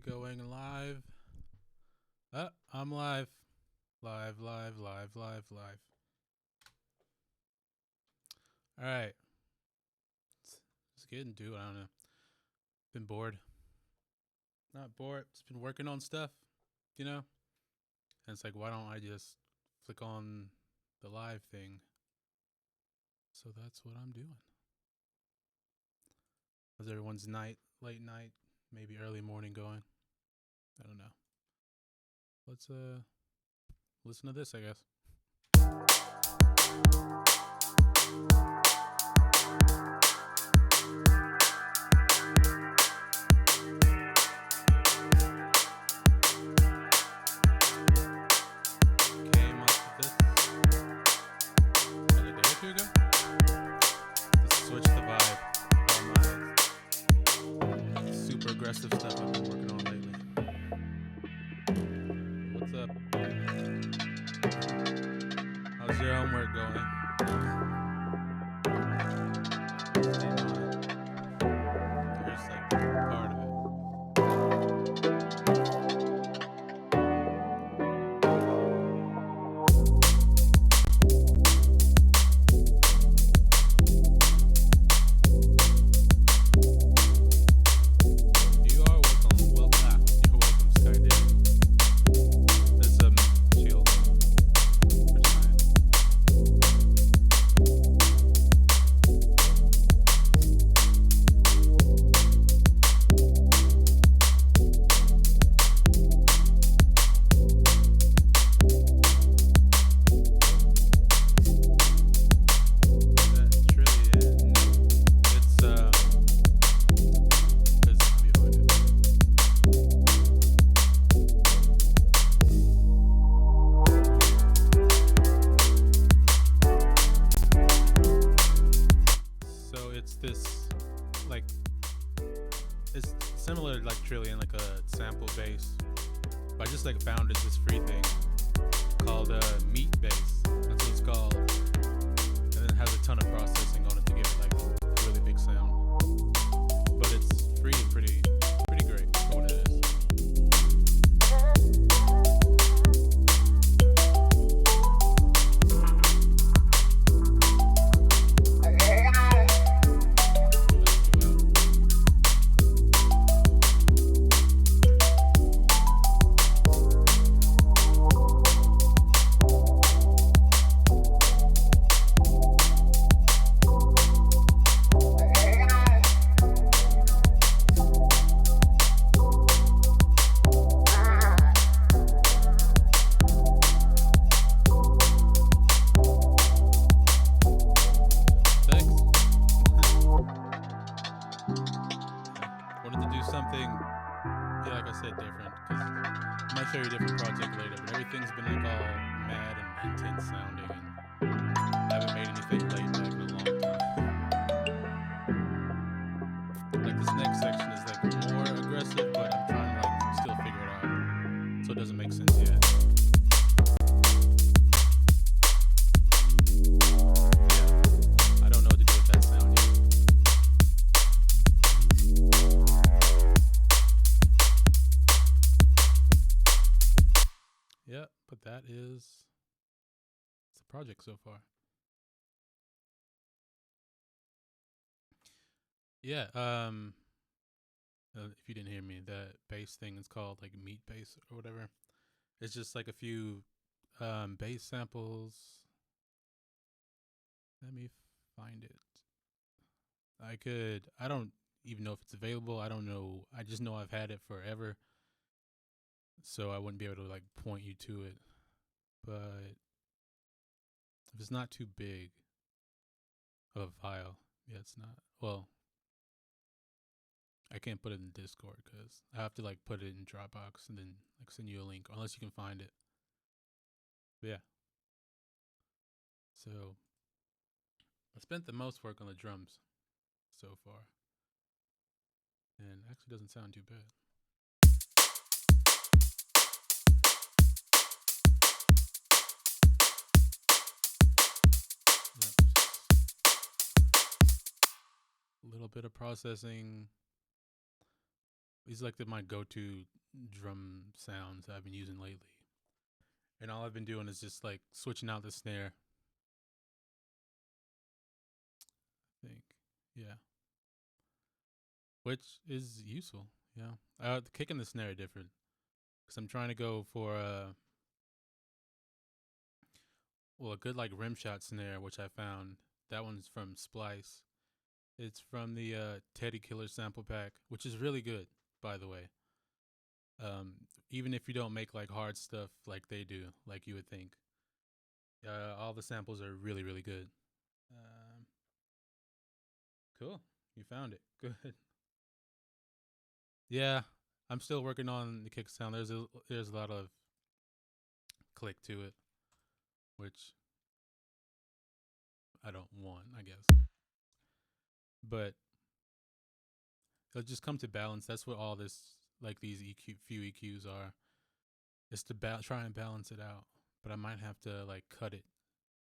we going live? I'm live. Live. All right. Let's get into it. I don't know. Been bored. Not bored. Just been working on stuff, you know? And it's like, why don't I just flick on the live thing? So that's what I'm doing. How's everyone's late night, maybe early morning going? I don't know. Let's listen to this, I guess. Came up with this like a day or two ago. Just switch the vibe. All my super aggressive stuff I've been working on lately. What's up? How's your homework going? Stay in mind. There's like part of it. You are welcome. You're welcome, Skyday. Let's chill for tonight. That trillion. It's because let me find it. So it's this like it's similar to like Trillion, like a sample base. But I just like found this free thing called Meat Base. That's what it's called. And then it has a ton of processing on it to give it like a really big sound. But it's free and pretty great for what it is. Thanks. Wanted to do something, yeah, like I said, different. Cause I might show you a different project later, but everything's been like all mad and intense sounding, and I haven't made anything laid back in a long time. Like this next section is like more aggressive, but I'm trying to like still figure it out, so it doesn't make sense yet. Yeah, I don't know what to do with that sound yet. Yeah, but that is it's the project so far. Yeah, if you didn't hear me, that bass thing is called like Meat Bass or whatever. It's just like a few bass samples. Let me find it. I don't even know if it's available. I don't know. I just know I've had it forever. So I wouldn't be able to like point you to it. But if it's not too big of a file, yeah, it's not. Well, I can't put it in Discord because I have to like put it in Dropbox and then like send you a link unless you can find it. But yeah. So I spent the most work on the drums so far, and actually doesn't sound too bad. Yeah, a little bit of processing, These are like my go-to drum sounds I've been using lately. And all I've been doing is just like switching out the snare. I think, yeah, which is useful. Yeah, the kick and the snare are different because I'm trying to go for a good like rim shot snare, which I found. That one's from Splice. It's from the Teddy Killer sample pack, which is really good, by the way. Even if you don't make like hard stuff like they do, like you would think, all the samples are really, really good. Um, cool, you found it. Good. Yeah, I'm still working on the kick sound. There's a lot of click to it, which I don't want, I guess. But it'll just come to balance. That's what all this, like these few EQs are. Is to try and balance it out. But I might have to like cut it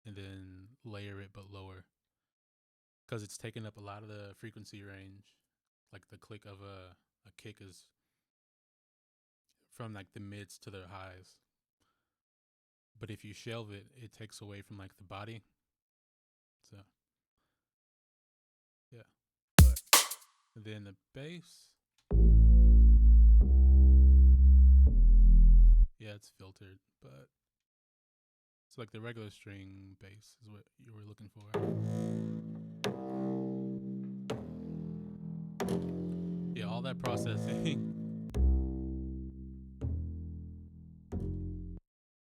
and then layer it but lower, because it's taking up a lot of the frequency range. Like the click of a kick is from like the mids to the highs. But if you shelve it, it takes away from like the body. So yeah. But then the bass, yeah, it's filtered, but it's like the regular string bass is what you were looking for. Yeah, all that processing.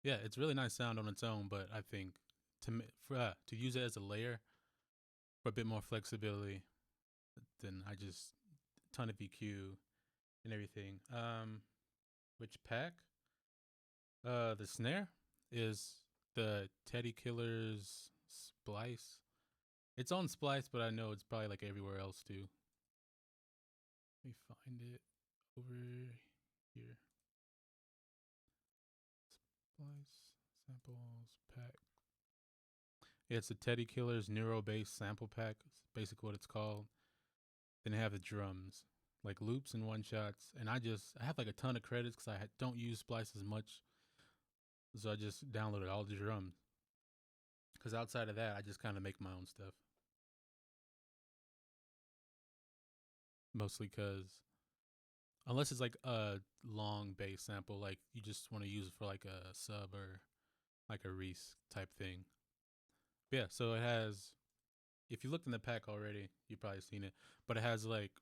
Yeah, it's really nice sound on its own, but I think to use it as a layer for a bit more flexibility, then I just ton of EQ and everything. Which pack? The snare is the Teddy Killer's Splice. It's on Splice, but I know it's probably like everywhere else too. Let me find it over here. Splice samples pack. Yeah, it's the Teddy Killer's Neuro Bass sample pack. It's basically what it's called. Then they have the drums, like loops and one shots. And I have like a ton of credits because I don't use Splice as much. So I just downloaded all the drums. Because outside of that, I just kind of make my own stuff. Mostly because, unless it's like a long bass sample, like you just want to use it for like a sub or like a Reese type thing. But yeah, so it has, if you looked in the pack already, you've probably seen it. But it has like,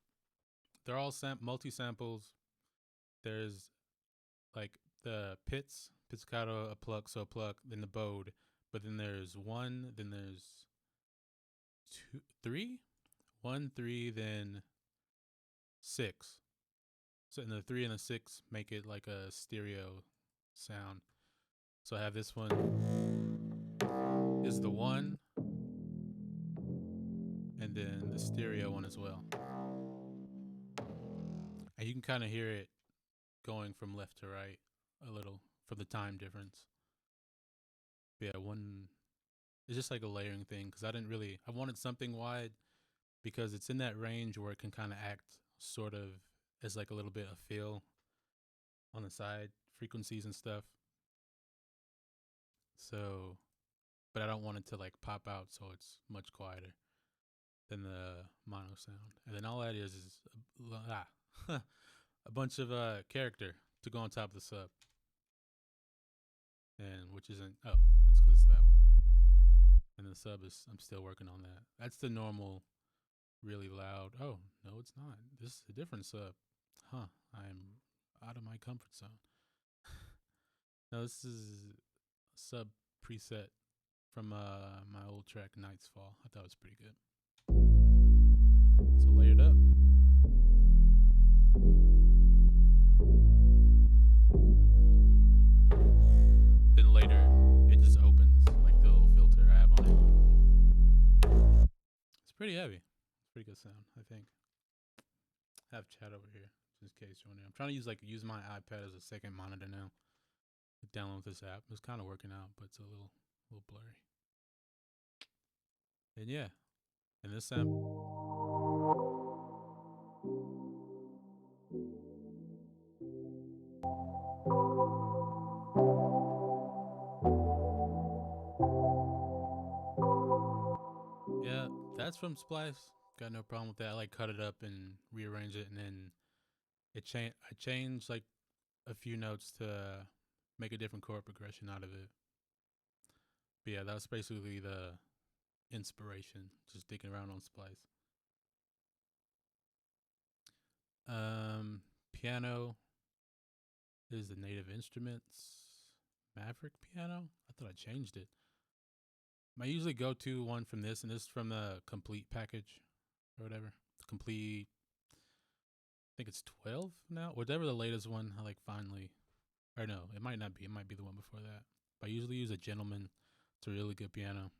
they're all multi samples. There's like the pizzicato, a pluck, so a pluck, then the bowed. But then there's one, then there's two, three, one, three, then six. So in the 3 and the 6 make it like a stereo sound. So I have this one is the 1, and then the stereo one as well. And you can kind of hear it going from left to right a little for the time difference. But yeah, it's just like a layering thing because I wanted something wide because it's in that range where it can kind of act sort of as like a little bit of feel on the side frequencies and stuff. So, but I don't want it to like pop out, so it's much quieter than the mono sound. And then all that is a bunch of character to go on top of the sub. And which isn't, oh, that's because it's that one. And the sub is, I'm still working on that. That's the normal, really loud. Oh, no, it's not. This is a different sub. Huh, I'm out of my comfort zone. No, this is a sub preset from my old track Night's Fall. I thought it was pretty good. So lay it up. Then later it just opens like the little filter I have on it. It's pretty heavy. It's pretty good sound, I think. I have chat over here just in case you're wondering. I'm trying to use my iPad as a second monitor now. Download this app. It's kind of working out, but it's a little blurry. And yeah, and this sample. from Splice. Got no problem with that. I like cut it up and rearrange it, and then I changed like a few notes to make a different chord progression out of it. But yeah, that was basically the inspiration. Just digging around on Splice. Piano is the Native Instruments Maverick piano. I thought I changed it. I usually go to one from this, and this is from the complete package or whatever. The complete, I think it's 12 now. Whatever the latest one, I like finally, or no, it might not be. It might be the one before that. But I usually use a Gentleman. It's a really good piano.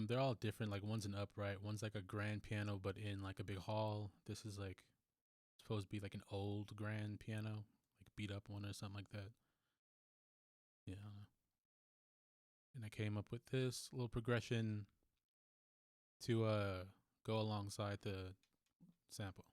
They're all different. Like one's an upright, one's like a grand piano, but in like a big hall. This is like supposed to be like an old grand piano, like beat up one or something like that. Yeah. And I came up with this little progression to go alongside the sample.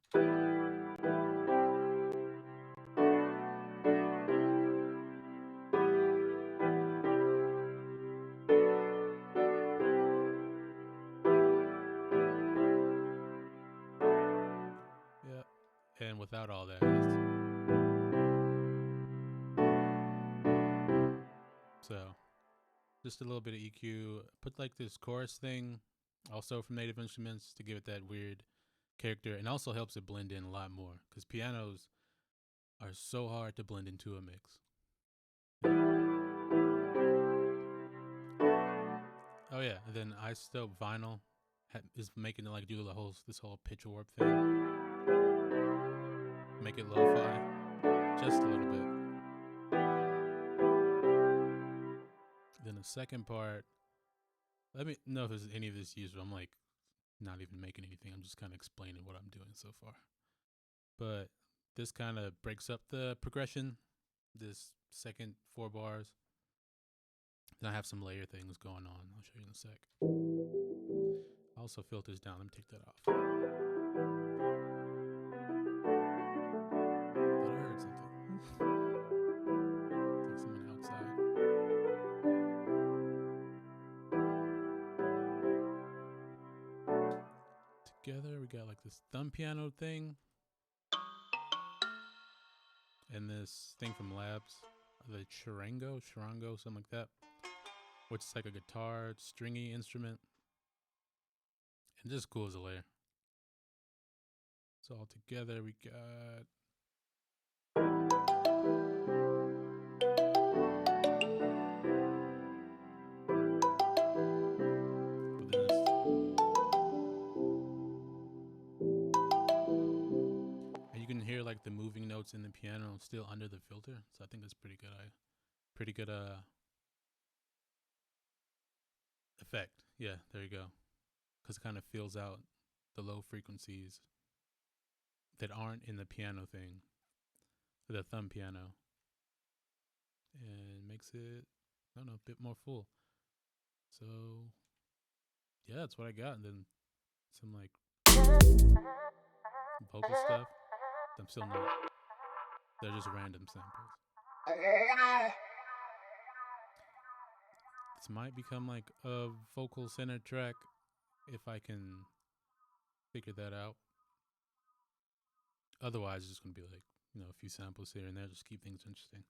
Yeah. And without all that. So just a little bit of EQ. Put like this chorus thing also from Native Instruments to give it that weird character, and also helps it blend in a lot more because pianos are so hard to blend into a mix. Oh yeah, and then isotope vinyl is making it like do this whole pitch warp thing, make it lo-fi just a little bit. Then the second part, let me know if there's any of this used. I'm like not even making anything. I'm just kind of explaining what I'm doing so far. But this kind of breaks up the progression. This second 4 bars. Then I have some layer things going on. I'll show you in a sec. Also filters down. Let me take that off. Thought I heard something. Like someone outside. Together we got like this thumb piano thing. And this thing from Labs. The charango, something like that. Which is like a guitar, stringy instrument. And just cool as a layer. So all together we got and you can hear like the moving notes in the piano still under the filter. So I think that's pretty good. Pretty good effect. Yeah, there you go. Because it kind of fills out the low frequencies that aren't in the piano thing, the thumb piano, and makes it, I don't know, a bit more full. So yeah, that's what I got. And then some like vocal stuff. I'm still not. They're just random samples. This might become like a vocal center track if I can figure that out. Otherwise, it's just going to be like, a few samples here and there, just keep things interesting.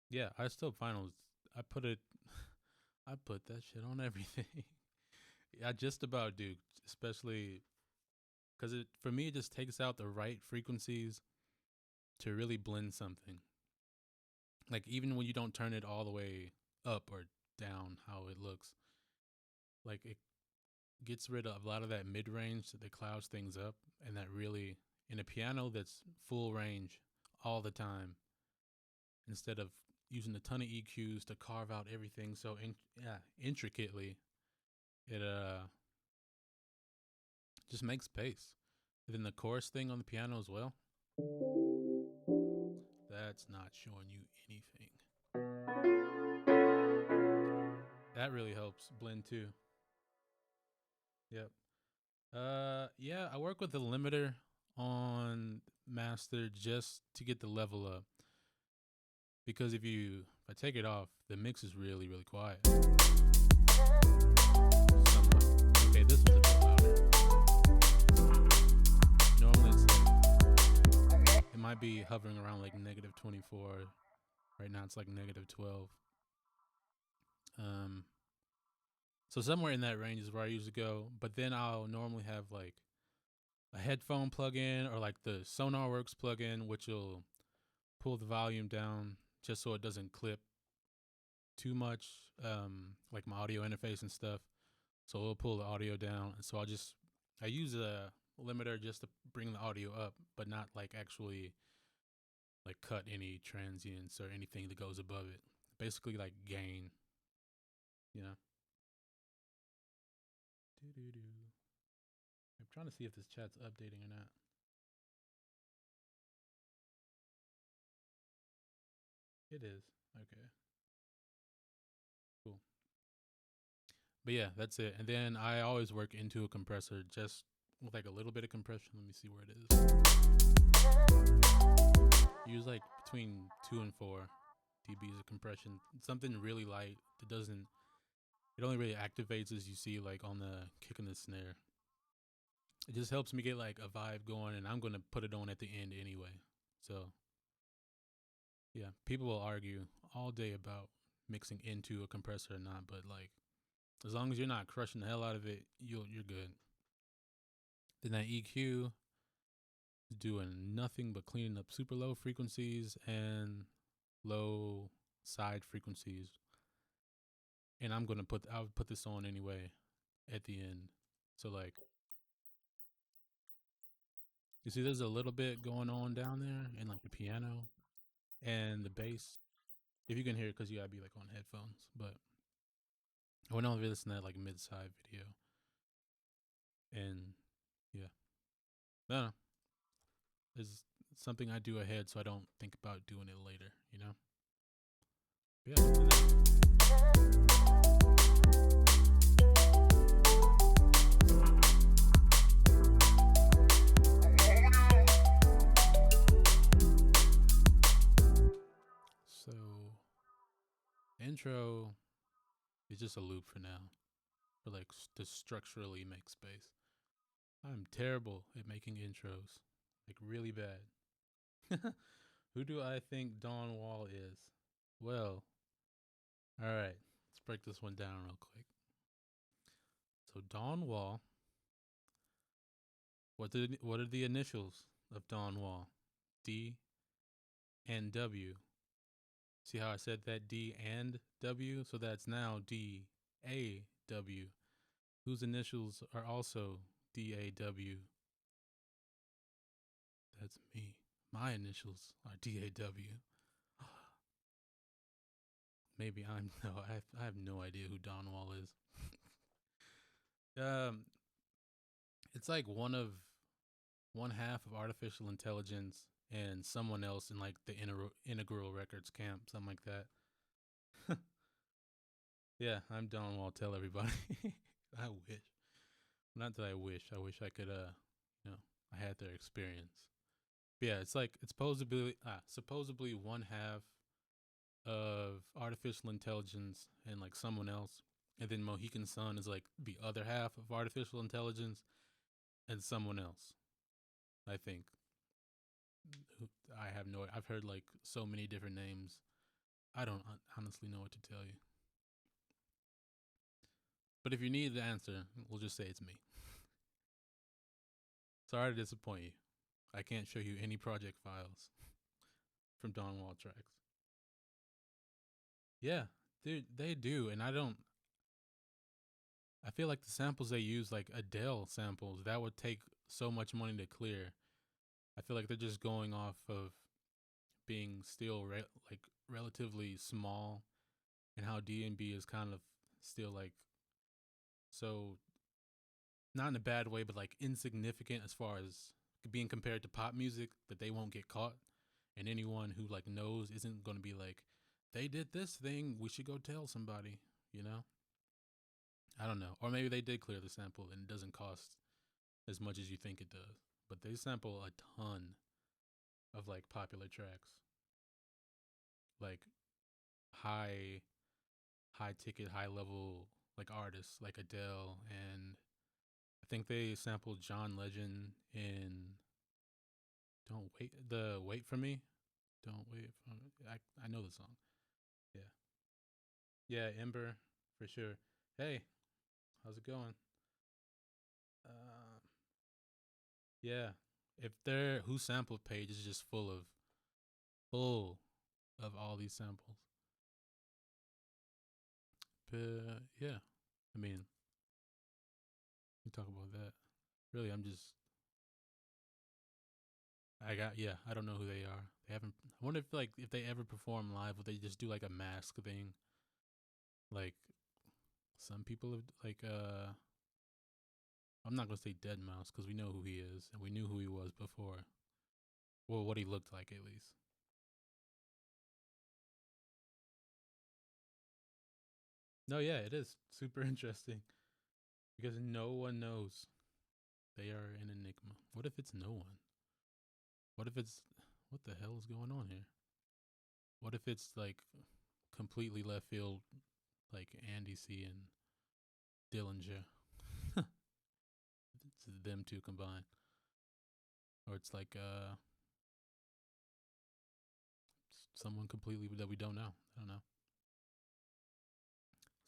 Yeah, isotope finals. I put that shit on everything. I just about do, especially because for me, it just takes out the right frequencies to really blend something. Like even when you don't turn it all the way up or down, how it looks, like it gets rid of a lot of that mid range that clouds things up, and that really in a piano that's full range all the time, instead of using a ton of EQs to carve out everything so intricately, it just makes space. And then the chorus thing on the piano as well, that's not showing you anything. That really helps blend too. Yep. Yeah, I work with the limiter on master just to get the level up. Because if If I take it off, the mix is really, really quiet. Okay, this one's a bit louder. Normally it's like, it might be hovering around like -24. Right now it's like -12. So somewhere in that range is where I usually go. But then I'll normally have like a headphone plug-in or like the SonarWorks plug-in, which will pull the volume down just so it doesn't clip too much, like my audio interface and stuff. So it'll pull the audio down. And so I use a limiter just to bring the audio up, but not like actually like cut any transients or anything that goes above it. Basically like gain, you know. I'm trying to see if this chat's updating or not. It is. Okay. Cool. But yeah, that's it. And then I always work into a compressor just with like a little bit of compression. Let me see where it is. Use like between 2 and 4 dBs of compression. Something really light that doesn't, it only really activates as you see like on the kick and the snare. It just helps me get like a vibe going, and I'm going to put it on at the end anyway. So yeah, people will argue all day about mixing into a compressor or not, but like as long as you're not crushing the hell out of it, you're good. Then that EQ is doing nothing but cleaning up super low frequencies and low side frequencies. And I'll put this on anyway at the end. So like, you see there's a little bit going on down there in like the piano and the bass. If you can hear it, because you gotta be like on headphones. But I went over this in that like mid-side video. And yeah. No. It's something I do ahead so I don't think about doing it later, you know? Yeah. So, intro is just a loop for now, for like to structurally make space. I'm terrible at making intros, like really bad. Who do I think Don Wall is? Well, all right, let's break this one down real quick. So Don Wall, what are the initials of Don Wall? D and W. See how I said that D and W? So that's now D A W, whose initials are also D A W. That's me. My initials are D A W. Maybe I'm no. I have no idea who Don Wall is. It's like one half of artificial intelligence and someone else in like the integral records camp, something like that. Yeah, I'm Don Wall. Tell everybody. I wish. Not that I wish. I wish I could. I had their experience. But yeah, it's like it's supposedly one half of artificial intelligence and like someone else, and then Mohican Sun is like the other half of artificial intelligence and someone else. I think. I have no. I've heard like so many different names. I don't honestly know what to tell you. But if you need the answer, we'll just say it's me. Sorry to disappoint you. I can't show you any project files from Don Wall tracks. Yeah, dude, they do, and I feel like the samples they use, like Adele samples, that would take so much money to clear. I feel like they're just going off of being still relatively small, and how D&B is kind of still like so, not in a bad way, but like insignificant as far as being compared to pop music, that they won't get caught, and anyone who like knows isn't going to be like, they did this thing, we should go tell somebody, you know? I don't know. Or maybe they did clear the sample and it doesn't cost as much as you think it does. But they sample a ton of like popular tracks. Like high ticket, high level like artists like Adele, and I think they sampled John Legend in "Don't Wait for Me." Don't wait for me. I know the song. Yeah, yeah, Ember for sure. Hey, how's it going? Uh, yeah, if their who sampled page is just full of all these samples. But yeah, I mean, we talk about that. Really, I don't know who they are. They haven't. I wonder if they ever perform live, would they just do like a mask thing? Like some people have I'm not gonna say Dead Mouse because we know who he is and we knew who he was before. Well, what he looked like at least. No, yeah, it is super interesting because no one knows. They are an enigma. What if it's no one? What if it's what the hell is going on here? What if it's like completely left field, like Andy C and Dillinger? It's them two combined, or it's like someone completely that we don't know. I don't know.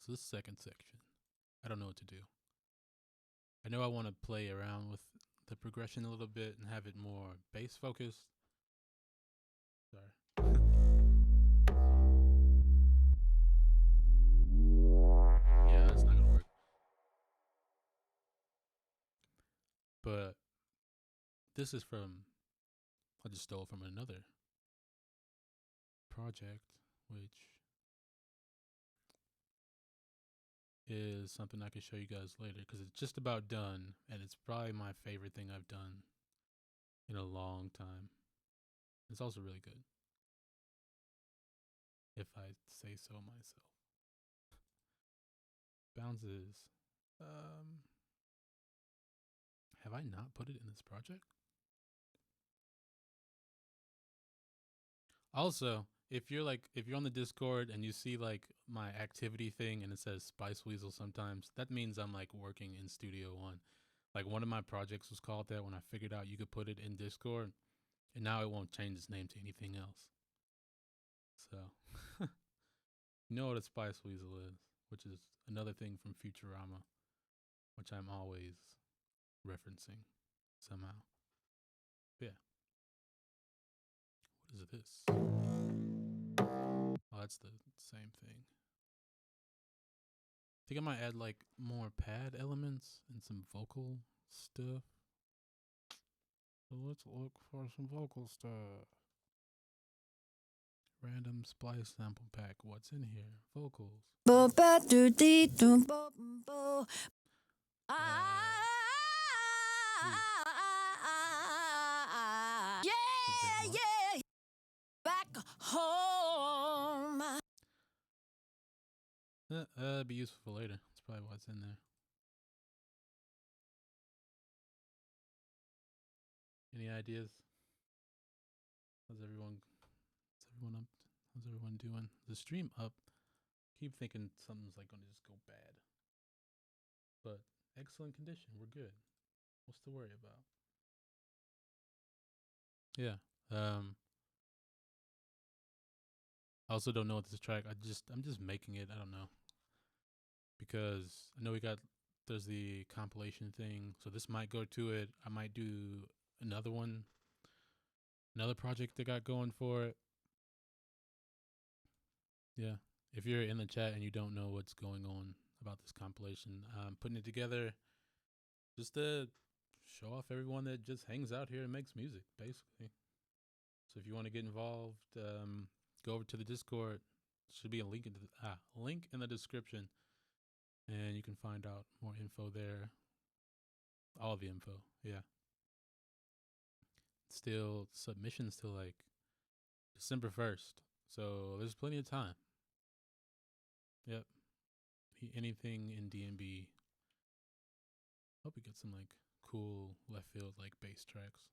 So this second section, I don't know what to do. I know I want to play around with the progression a little bit and have it more bass focused. Sorry. Yeah, that's not gonna work. But this is from I just stole from another project, which is something I can show you guys later because it's just about done and it's probably my favorite thing I've done in a long time. It's also really good, if I say so myself. Bounces. Um, have I not put it in this project? Also, if you're on the Discord and you see like my activity thing and it says Spice Weasel sometimes, that means I'm like working in Studio One. Like one of my projects was called that when I figured out you could put it in Discord, and now it won't change its name to anything else. So you know what a Spice Weasel is, which is another thing from Futurama, which I'm always referencing somehow. But yeah, what is this? Oh, that's the same thing. I think I might add like more pad elements and some vocal stuff. So let's look for some vocal stuff. Random splice sample pack. What's in here? Vocals. Yeah, back home. That'd be useful for later. That's probably what's in there. Any ideas? How's everyone? How's everyone up? How's everyone doing? Is the stream up? Keep thinking something's like gonna just go bad, but excellent condition. We're good. What's to worry about? Yeah. I also don't know what this track. I'm just making it. I don't know because I know there's the compilation thing, so this might go to it. I might do another one, another project that got going for it. Yeah. If you're in the chat and you don't know what's going on about this compilation, I'm putting it together just to show off everyone that just hangs out here and makes music, basically. So if you want to get involved, go over to the Discord. Should be a link in the description, and you can find out more info there. All the info, yeah. Still submissions till like December 1st, so there's plenty of time. Yep. Anything in DMB. Hope we get some like cool left field like bass tracks,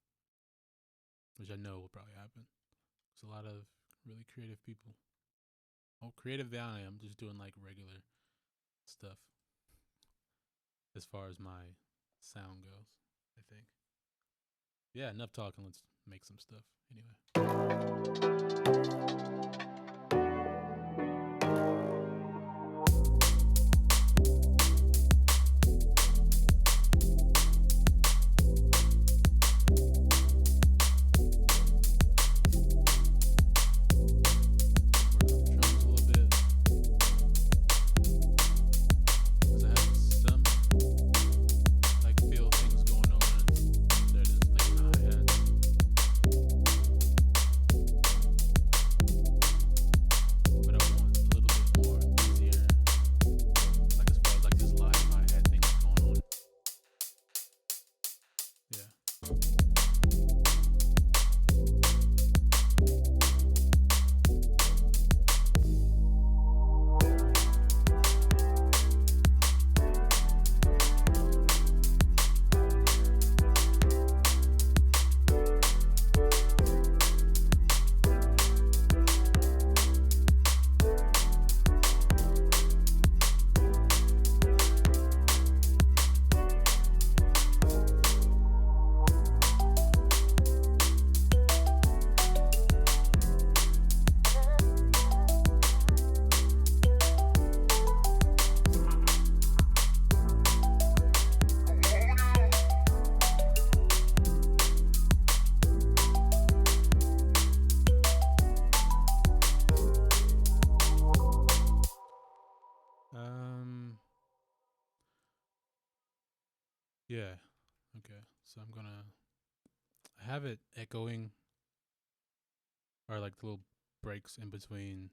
which I know will probably happen. There's a lot of really creative people. Oh, creative Valley. I'm just doing like regular stuff as far as my sound goes, I think. Yeah, enough talking. Let's make some stuff. Anyway. Yeah. Okay. So I have it echoing or like little breaks in between,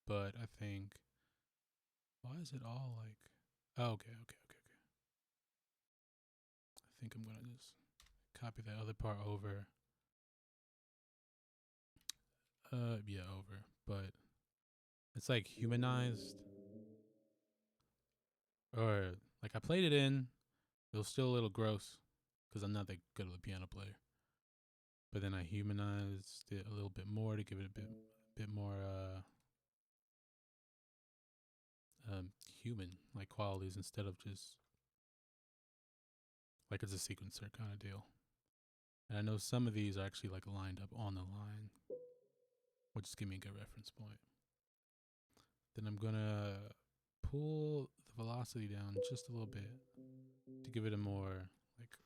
but I think, why is it all like, oh, okay. I think I'm gonna just copy that other part over. Yeah, over, but it's like humanized, or like I played it in. It was still a little gross because I'm not that good of a piano player. But then I humanized it a little bit more to give it a bit more human like qualities instead of just like it's a sequencer kind of deal. And I know some of these are actually like lined up on the line, which is give me a good reference point. Then I'm gonna pull the velocity down just a little bit to give it a more like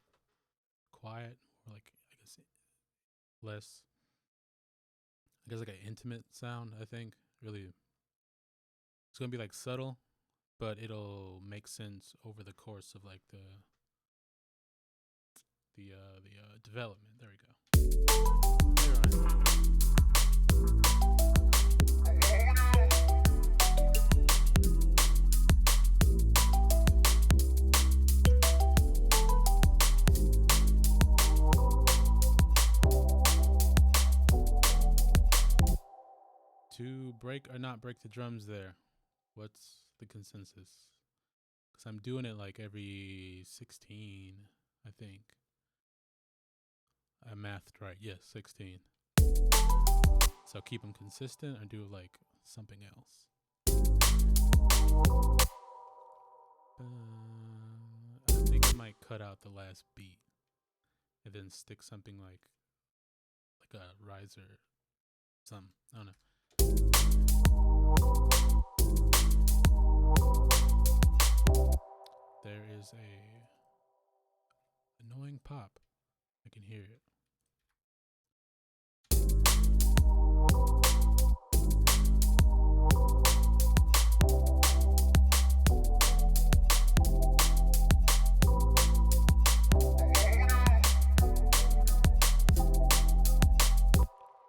quiet, or like I guess less, I guess like an intimate sound. I think really it's gonna be like subtle, but it'll make sense over the course of like the development. There we go. There I am. To break or not break the drums there, what's the consensus? Because I'm doing it like every 16, I think. I mathed right. Yes, 16. So keep them consistent or do like something else. I think I might cut out the last beat and then stick something like a riser, some, I don't know. There is a annoying pop. I can hear it.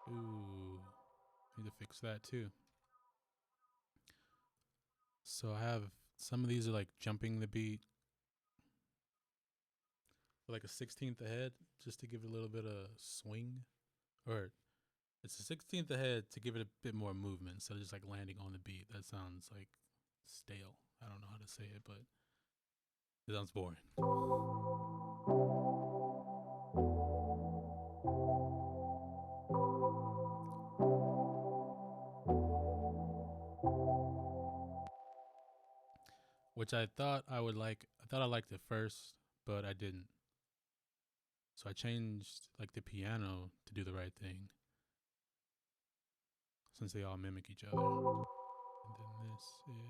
Ooh, need to fix that too. So I have some of these are like jumping the beat for like a 16th ahead, just to give it a little bit of swing, or it's a 16th ahead to give it a bit more movement instead of just like landing on the beat. That sounds like stale. I don't know how to say it, but it sounds boring. which I thought I would like. I thought I liked it first, but I didn't. So I changed like the piano to do the right thing, since they all mimic each other. And then this is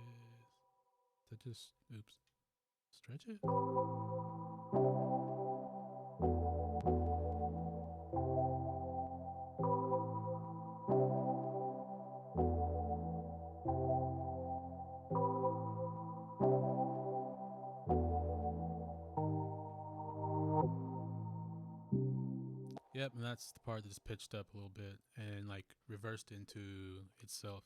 that just oops, stretch it. Yep, and that's the part that's pitched up a little bit and like reversed into itself,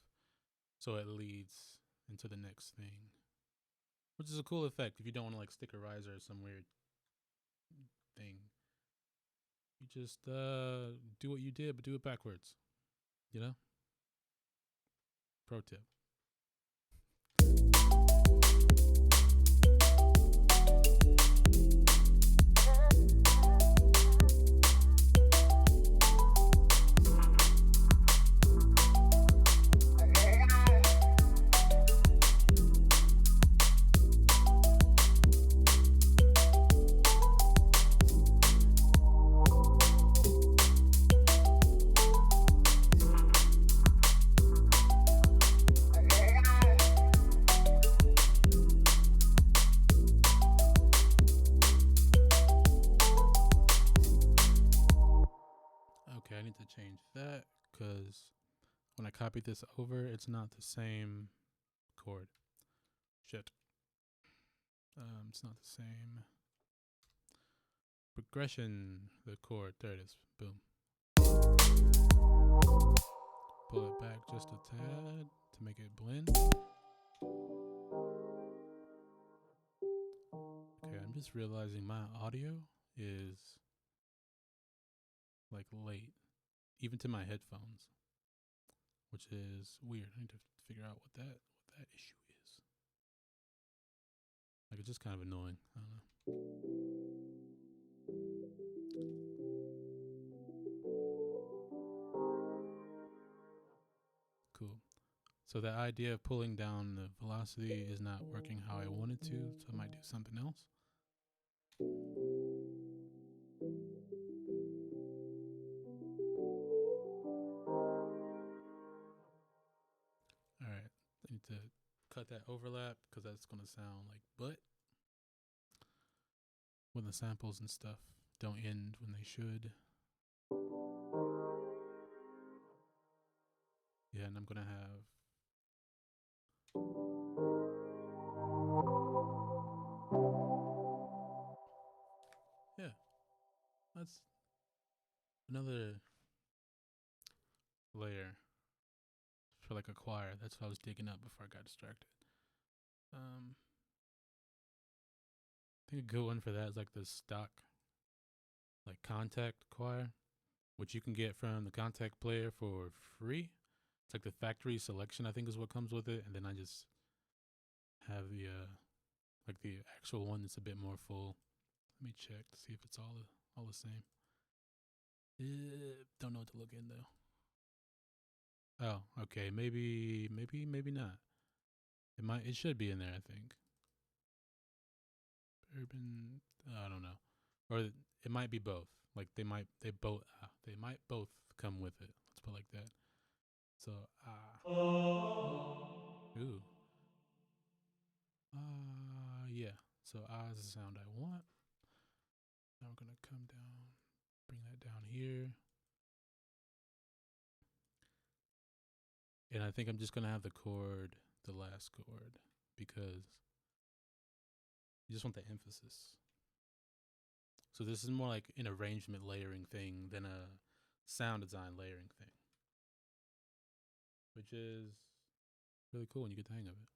so it leads into the next thing, which is a cool effect if you don't want to like stick a riser or some weird thing. You just do what you did, but do it backwards. You know? Pro tip. Okay, I need to change that because when I copied this over, it's not the same chord. Shit. It's not the same progression. The chord. There it is. Boom. Pull it back just a tad to make it blend. Okay, I'm just realizing my audio is like late, even to my headphones, which is weird. I need to figure out what that issue is. Like, it's just kind of annoying. I don't know. Cool. So the idea of pulling down the velocity is not working how I wanted to, so I might do something else. Alright, I need to cut that overlap because that's going to sound like butt when the samples and stuff don't end when they should. Yeah, and I'm going to have that's another layer for like a choir. That's what I was digging up before I got distracted. I think a good one for that is like the stock like contact choir, which you can get from the contact player for free. It's like the factory selection, I think, is what comes with it, and then I just have the like the actual one that's a bit more full. Let me check to see if it's all the same. Don't know what to look in though. Oh, okay. Maybe not. It should be in there, I think. Urban, I don't know. Or it might be both. Like they might both come with it. Let's put it like that. So ooh. Yeah. So is the sound I want. Now we're gonna come down, bring that down here. And I think I'm just gonna have the last chord, because you just want the emphasis. So this is more like an arrangement layering thing than a sound design layering thing, which is really cool when you get the hang of it.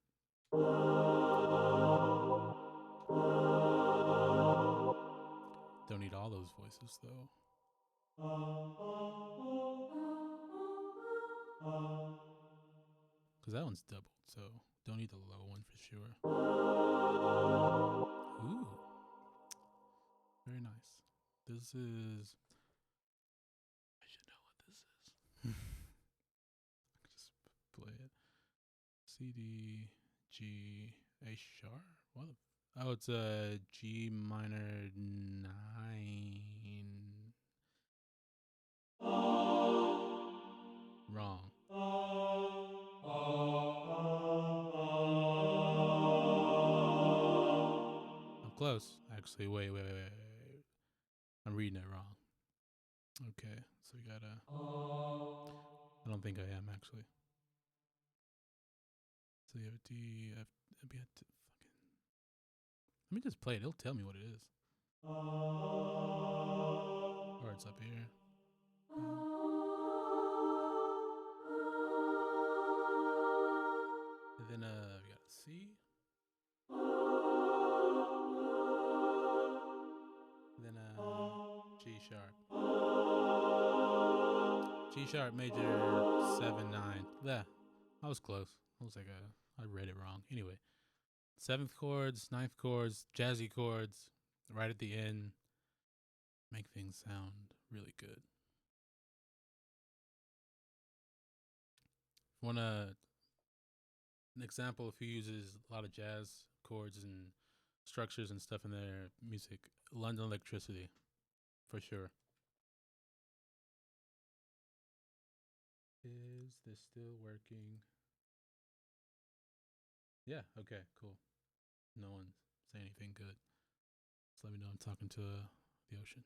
Don't need all those voices though. Because that one's doubled, so don't need the low one for sure. Ooh. Very nice. This is... I should know what this is. Just play it. C, D, G, A sharp? What? Oh, it's a G minor 9. Wrong. I'm close. Actually, wait. I'm reading it wrong. Okay, so we gotta. I don't think I am actually. So you have D, F, B, F, fucking. Let me just play it. It'll tell me what it is. Or it's up here. And then we got a C. And then G sharp. G sharp major 7/9. Yeah, I was close. I was like I read it wrong. Anyway, 7th chords, 9th chords, jazzy chords, right at the end, make things sound really good. Want an example of who uses a lot of jazz chords and structures and stuff in their music? London Electricity, for sure. Is this still working? Yeah, okay, cool. No one's saying anything good. Just let me know I'm talking to the ocean.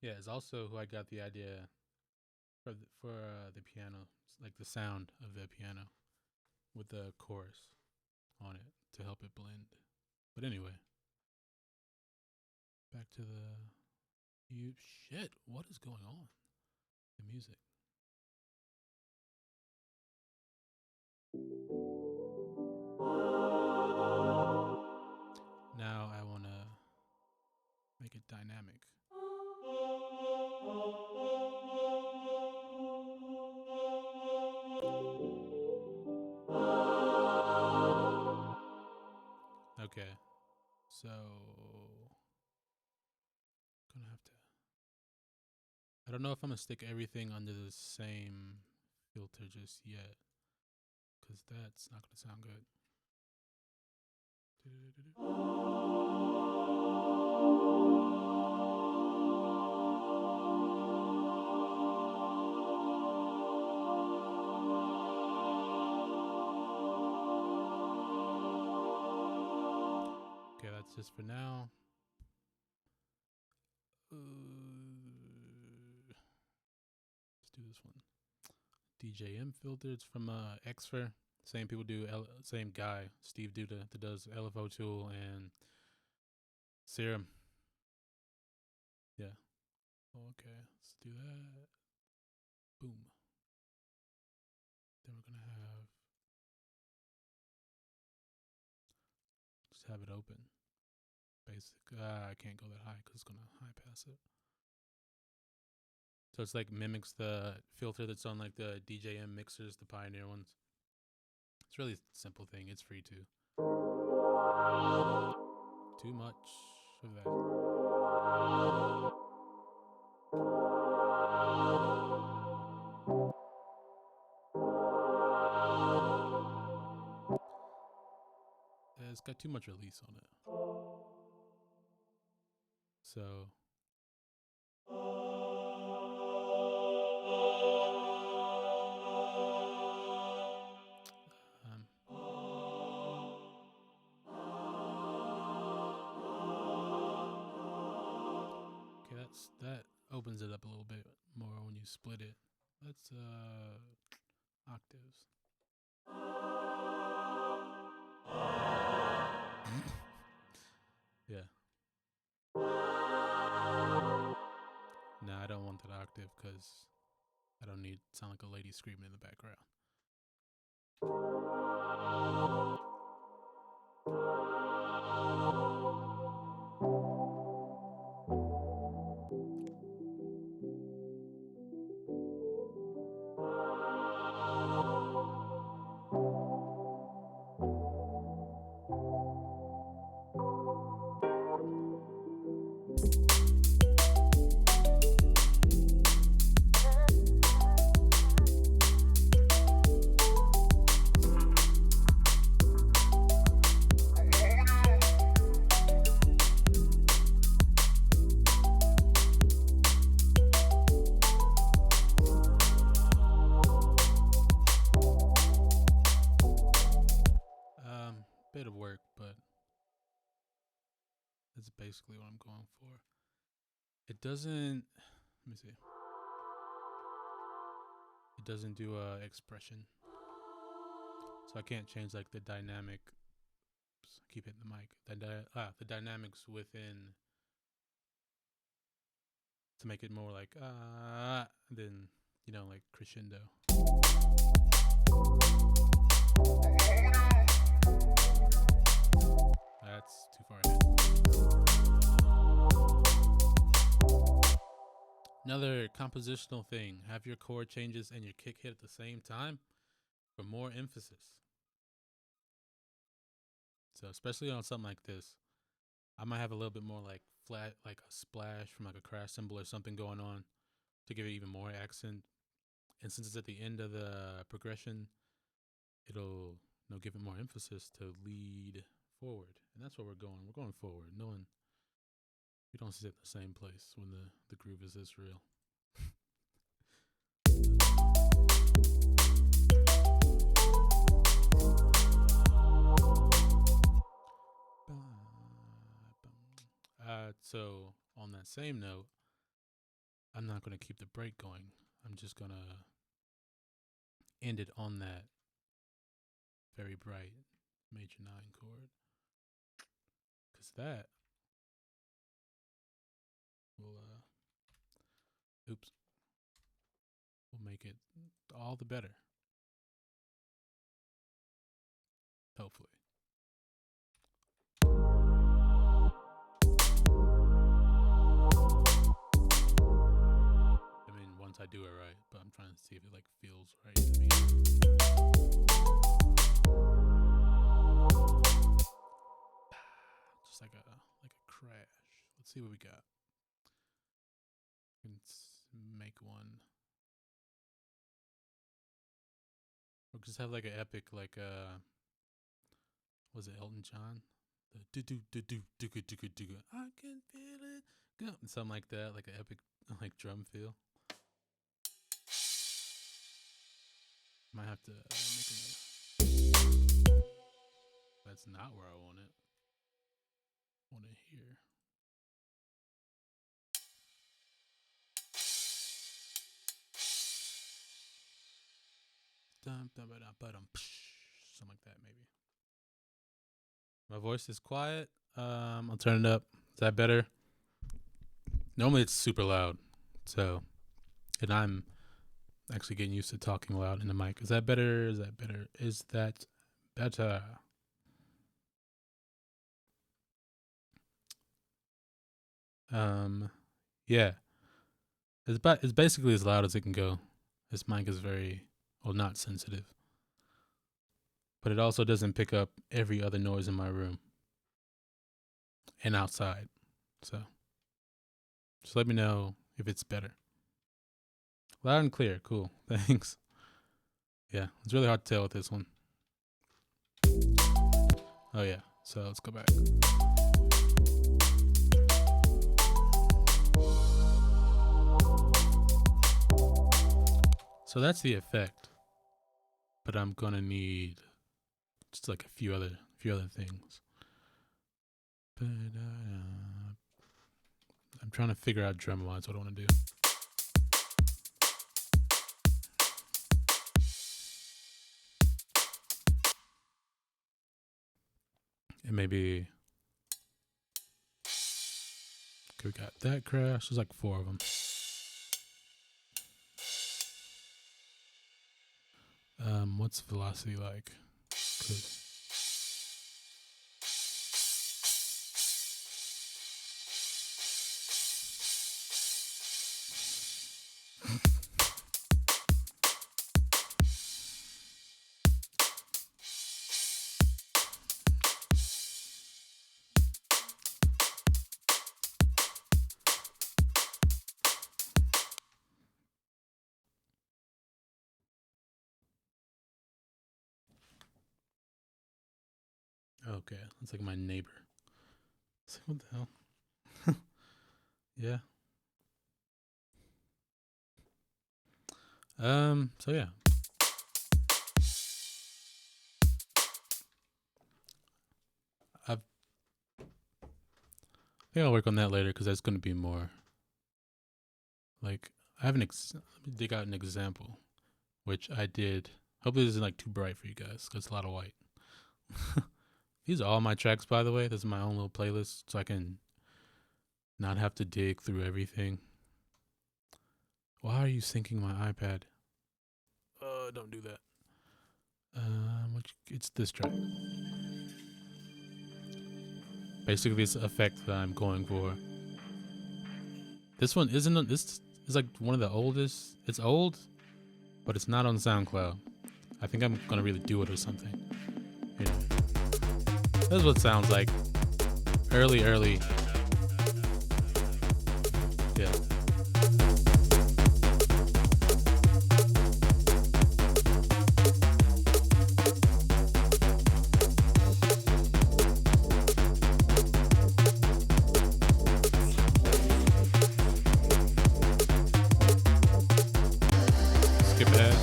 Yeah, it's also who I got the idea for the piano, like the sound of the piano with the chorus on it to help it blend. But anyway, back to shit, what is going on? The music. Now I want to make it dynamic. Okay, so gonna have to. I don't know if I'm gonna stick everything under the same filter just yet, cause that's not gonna sound good. Okay, that's just for now. Let's do this one. DJM filter. It's from Xfer. Same people do. Same guy, Steve Duda, that does LFO Tool and Serum. Yeah. Okay, let's do that. Boom. Then we're gonna just have it open. Basic. I can't go that high because it's gonna high pass it. So it's like mimics the filter that's on like the DJM mixers, the Pioneer ones. It's really a simple thing. It's free too. Too much of that. It's got too much release on it. So okay, that opens it up a little bit more when you split it. That's octaves. Yeah. No, I don't want that octave because I don't need to sound like a lady screaming in the background. but that's basically what I'm going for. It doesn't, let me see. It doesn't do expression. So I can't change like the dynamic. Oops, I keep hitting the mic. The dynamics within to make it more like than, you know, like crescendo. That's too far ahead. Another compositional thing. Have your chord changes and your kick hit at the same time for more emphasis. So especially on something like this, I might have a little bit more like flat, like a splash from like a crash cymbal or something going on to give it even more accent. And since it's at the end of the progression, it'll give it more emphasis to lead forward. And that's where we're going. We're going forward. We don't sit in the same place when the groove is this real. So on that same note, I'm not going to keep the break going. I'm just going to end it on that very bright major 9 chord. Because that will, will make it all the better. Hopefully. I mean, once I do it right, but I'm trying to see if it like feels right to me. Just like a crash. Let's see what we got. Let's make one. Or just have like an epic, like was it Elton John? The do I can feel it. Go. Something like that, like an epic like drum feel. Might have to make another. That's not where I want it. I want it here. Something like that, maybe. My voice is quiet. I'll turn it up. Is that better? Normally it's super loud. So, and I'm actually getting used to talking loud in the mic. Is that better? Is that better? Is that better? Yeah. It's basically as loud as it can go. This mic is very, well, not sensitive. But it also doesn't pick up every other noise in my room and outside. So just let me know if it's better. Loud and clear. Cool. Thanks. Yeah, it's really hard to tell with this one. Oh, yeah. So let's go back. So that's the effect. But I'm going to need just like a few other things. I'm trying to figure out drum-wise what I want to do. And maybe, okay, we got that crash. There's like 4 of them. What's velocity like? 'Cause okay, that's like my neighbor. It's like, what the hell? Yeah. So yeah. think I'll work on that later because that's going to be more like I have let me dig out an example, which I did. Hopefully, this isn't like too bright for you guys because it's a lot of white. These are all my tracks, by the way. This is my own little playlist, so I can not have to dig through everything. Why are you syncing my iPad? Don't do that. It's this track. Basically, this effect that I'm going for. This one isn't. This is like one of the oldest. It's old, but it's not on SoundCloud. I think I'm gonna really do it or something. You know, this is what it sounds like. Early. Yeah. Skip ahead.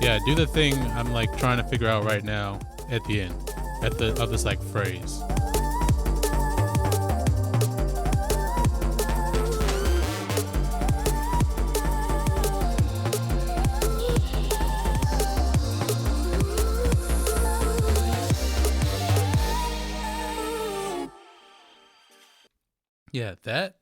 Yeah, do the thing I'm like trying to figure out right now at the end of this like phrase. Yeah, that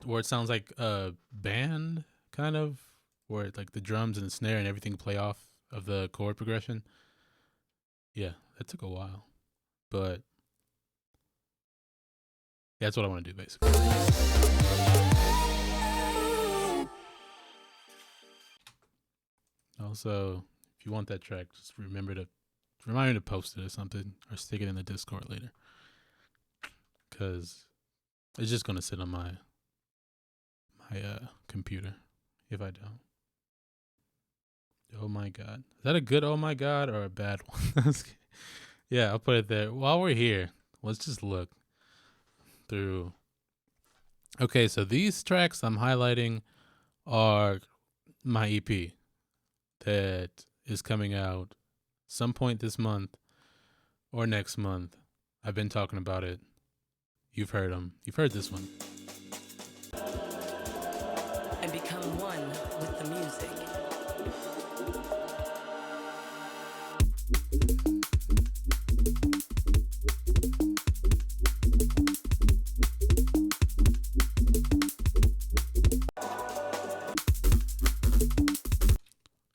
where it sounds like a band kind of, where like the drums and the snare and everything play off of the chord progression. Yeah, that took a while, but that's what I want to do basically. Also, if you want that track, just remind me to post it or something, or stick it in the Discord later, because it's just gonna sit on my computer if I don't. Oh my god, is that a good oh my god or a bad one? Yeah, I'll put it there. While we're here, let's just look through. Okay, so these tracks I'm highlighting are my EP that is coming out some point this month or next month. I've been talking about it. You've heard them. You've heard this one. And become one with the music.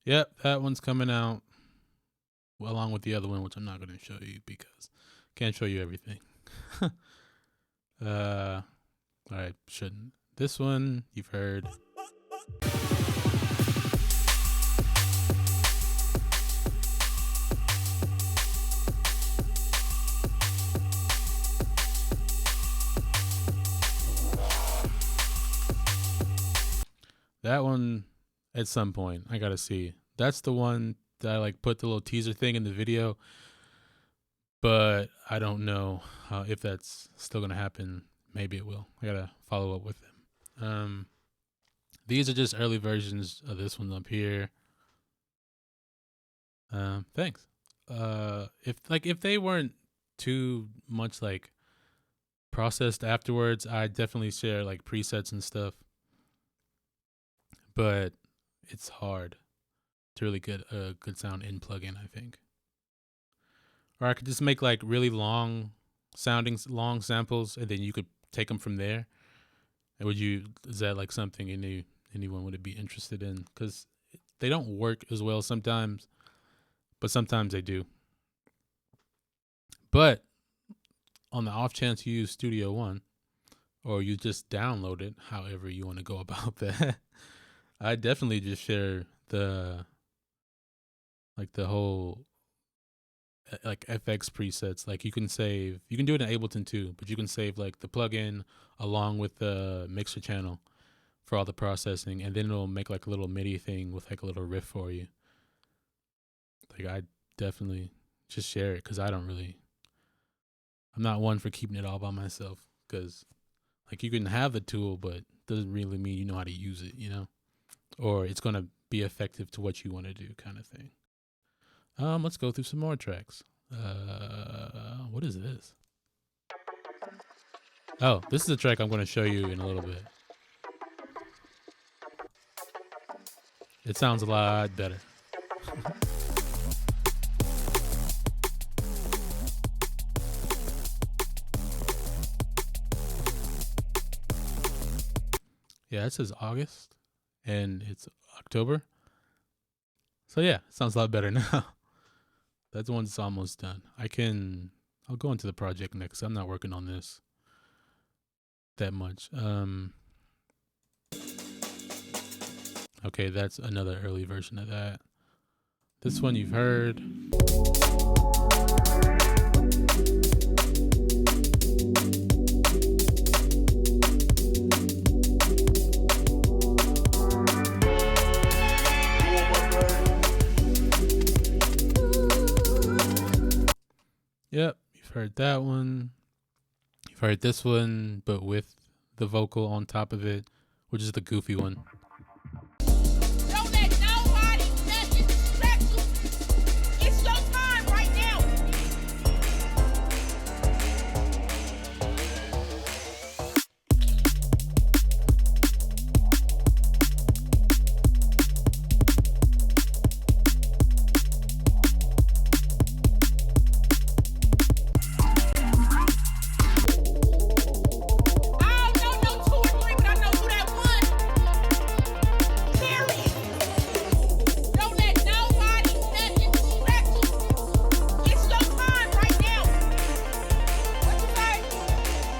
Yep, that one's coming out along with the other one, which I'm not going to show you because I can't show you everything. All right, shouldn't. This one you've heard. That one at some point I gotta see. That's the one that I like put the little teaser thing in the video, but I don't know if that's still gonna happen. Maybe it will. I gotta follow up with them. These are just early versions of this one up here. Thanks. If they weren't too much like processed afterwards, I definitely share like presets and stuff. But it's hard to really get a good sound in plugin, I think. Or I could just make like really long samples, and then you could take them from there. And is that like something anyone would be interested in? Because they don't work as well sometimes, but sometimes they do. But on the off chance you use Studio One, or you just download it, however you want to go about that, I definitely just share the whole like FX presets. Like you can do it in Ableton too, but you can save like the plugin along with the mixer channel for all the processing, and then it'll make like a little MIDI thing with like a little riff for you. Like I definitely just share it because I'm not one for keeping it all by myself, because like you can have the tool, but doesn't really mean you know how to use it, or it's gonna be effective to what you want to do, kind of thing. Let's go through some more tracks. What is this? Oh, this is a track I'm going to show you in a little bit. It sounds a lot better. Yeah, it says August and it's October. So yeah, it sounds a lot better now. That one's almost done. I'll go into the project next. I'm not working on this that much. Okay, that's another early version of that. This one you've heard. Yep, you've heard that one. You've heard this one, but with the vocal on top of it, which is the goofy one. Don't let nobody nothing distract you. It's your time right now. I don't know no 2 or 3, but I know who that one. Period. Don't let nobody nothing distract you. It's your time right now. What you say?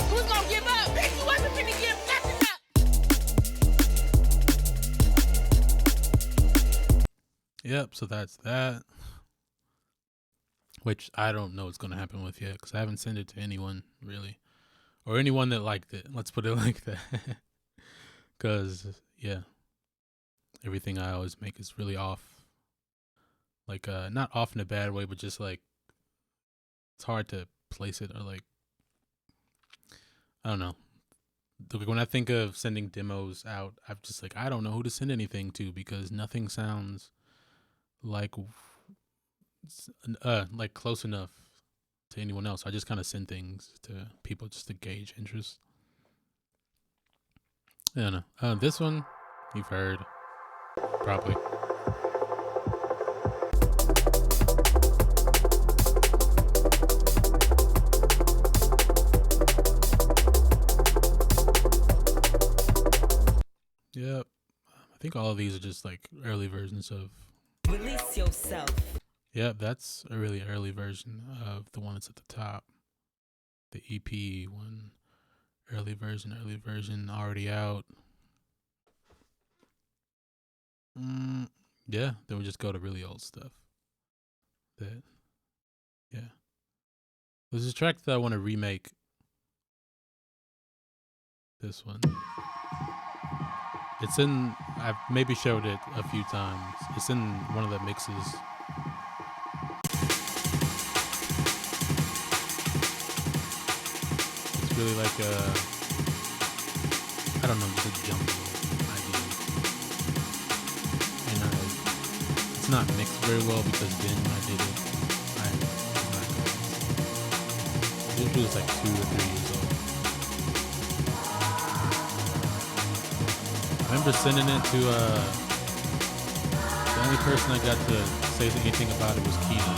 You was gonna give up. Bitch, you wasn't finna give nothing up. Yep, so that's that. Which I don't know what's going to happen with yet, because I haven't sent it to anyone, really. Or anyone that liked it. Let's put it like that. Because, yeah, everything I always make is really off. Like, not off in a bad way, but just like, it's hard to place it, or like, I don't know. Like, when I think of sending demos out, I'm just like, I don't know who to send anything to, because nothing sounds like close enough to anyone else. I just kind of send things to people just to gauge interest. I don't know. This one you've heard probably. Yep. I think all of these are just like early versions of. Release yourself. Yep, that's a really early version of the one that's at the top. The EP one. Early version, already out. Yeah, then we just go to really old stuff. Yeah. There's a track that I want to remake. This one. I've maybe showed it a few times. It's in one of the mixes. It's really like I don't know, just a jungle idea. And it's not mixed very well because then when I did it, usually it's like 2 or 3 years old. I remember sending it to the only person I got to say anything about it was Keenan.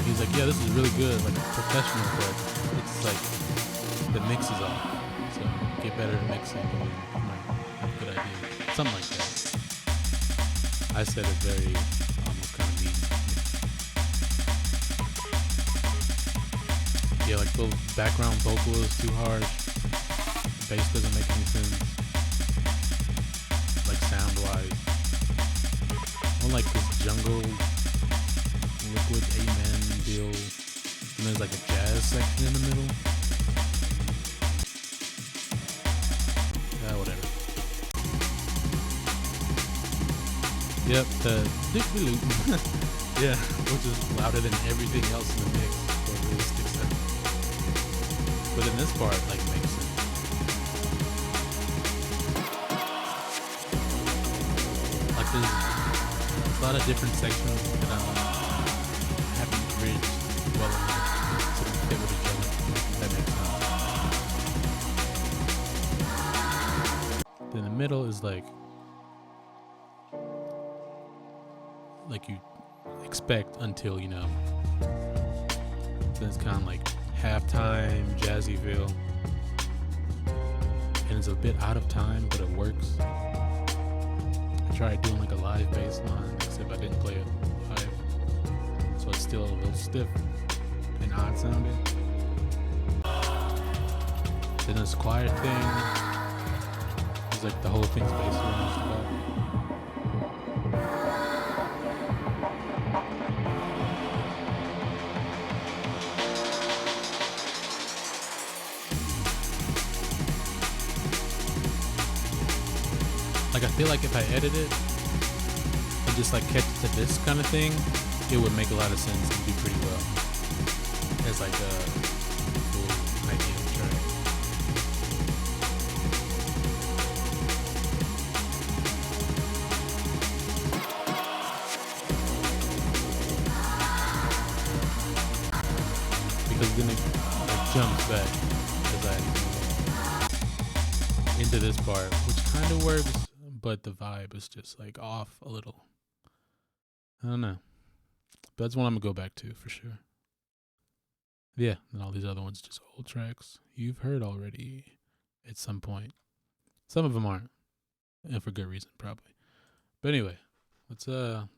He was like, yeah, this is really good, like professional, but it's like the mix is off. So get better at mixing and you might have a good idea. Something like that. I said it very almost kind of mean. Yeah, like the background vocal is too harsh. The bass doesn't make any sense. Like sound wise. I like this jungle liquid amen deal. And there's like a jazz section in the middle. Whatever. Yep, the yeah, which is louder than everything else in the mix, so it really sticks out. But in this part, like, makes sense. lot of different sections that I haven't bridged well enough to fit with each other. If that makes sense. Then the middle is like you expect until, you know. Then it's kind of like halftime, Jazzyville. And it's a bit out of time, but it works. I tried doing like a live bass line, except I didn't play it live. So it's still a little stiff and odd sounding. Then this choir thing is like the whole thing's based around about. Like, I feel like if I edit it and just like kept it to this kind of thing, it would make a lot of sense and do pretty well as like a full ideal track. Because then it like jumps back as I into this part, which kind of works. But the vibe is just like off a little. I don't know. But that's one I'm going to go back to for sure. Yeah, and all these other ones just old tracks you've heard already at some point. Some of them aren't. And for good reason, probably. But anyway, let's go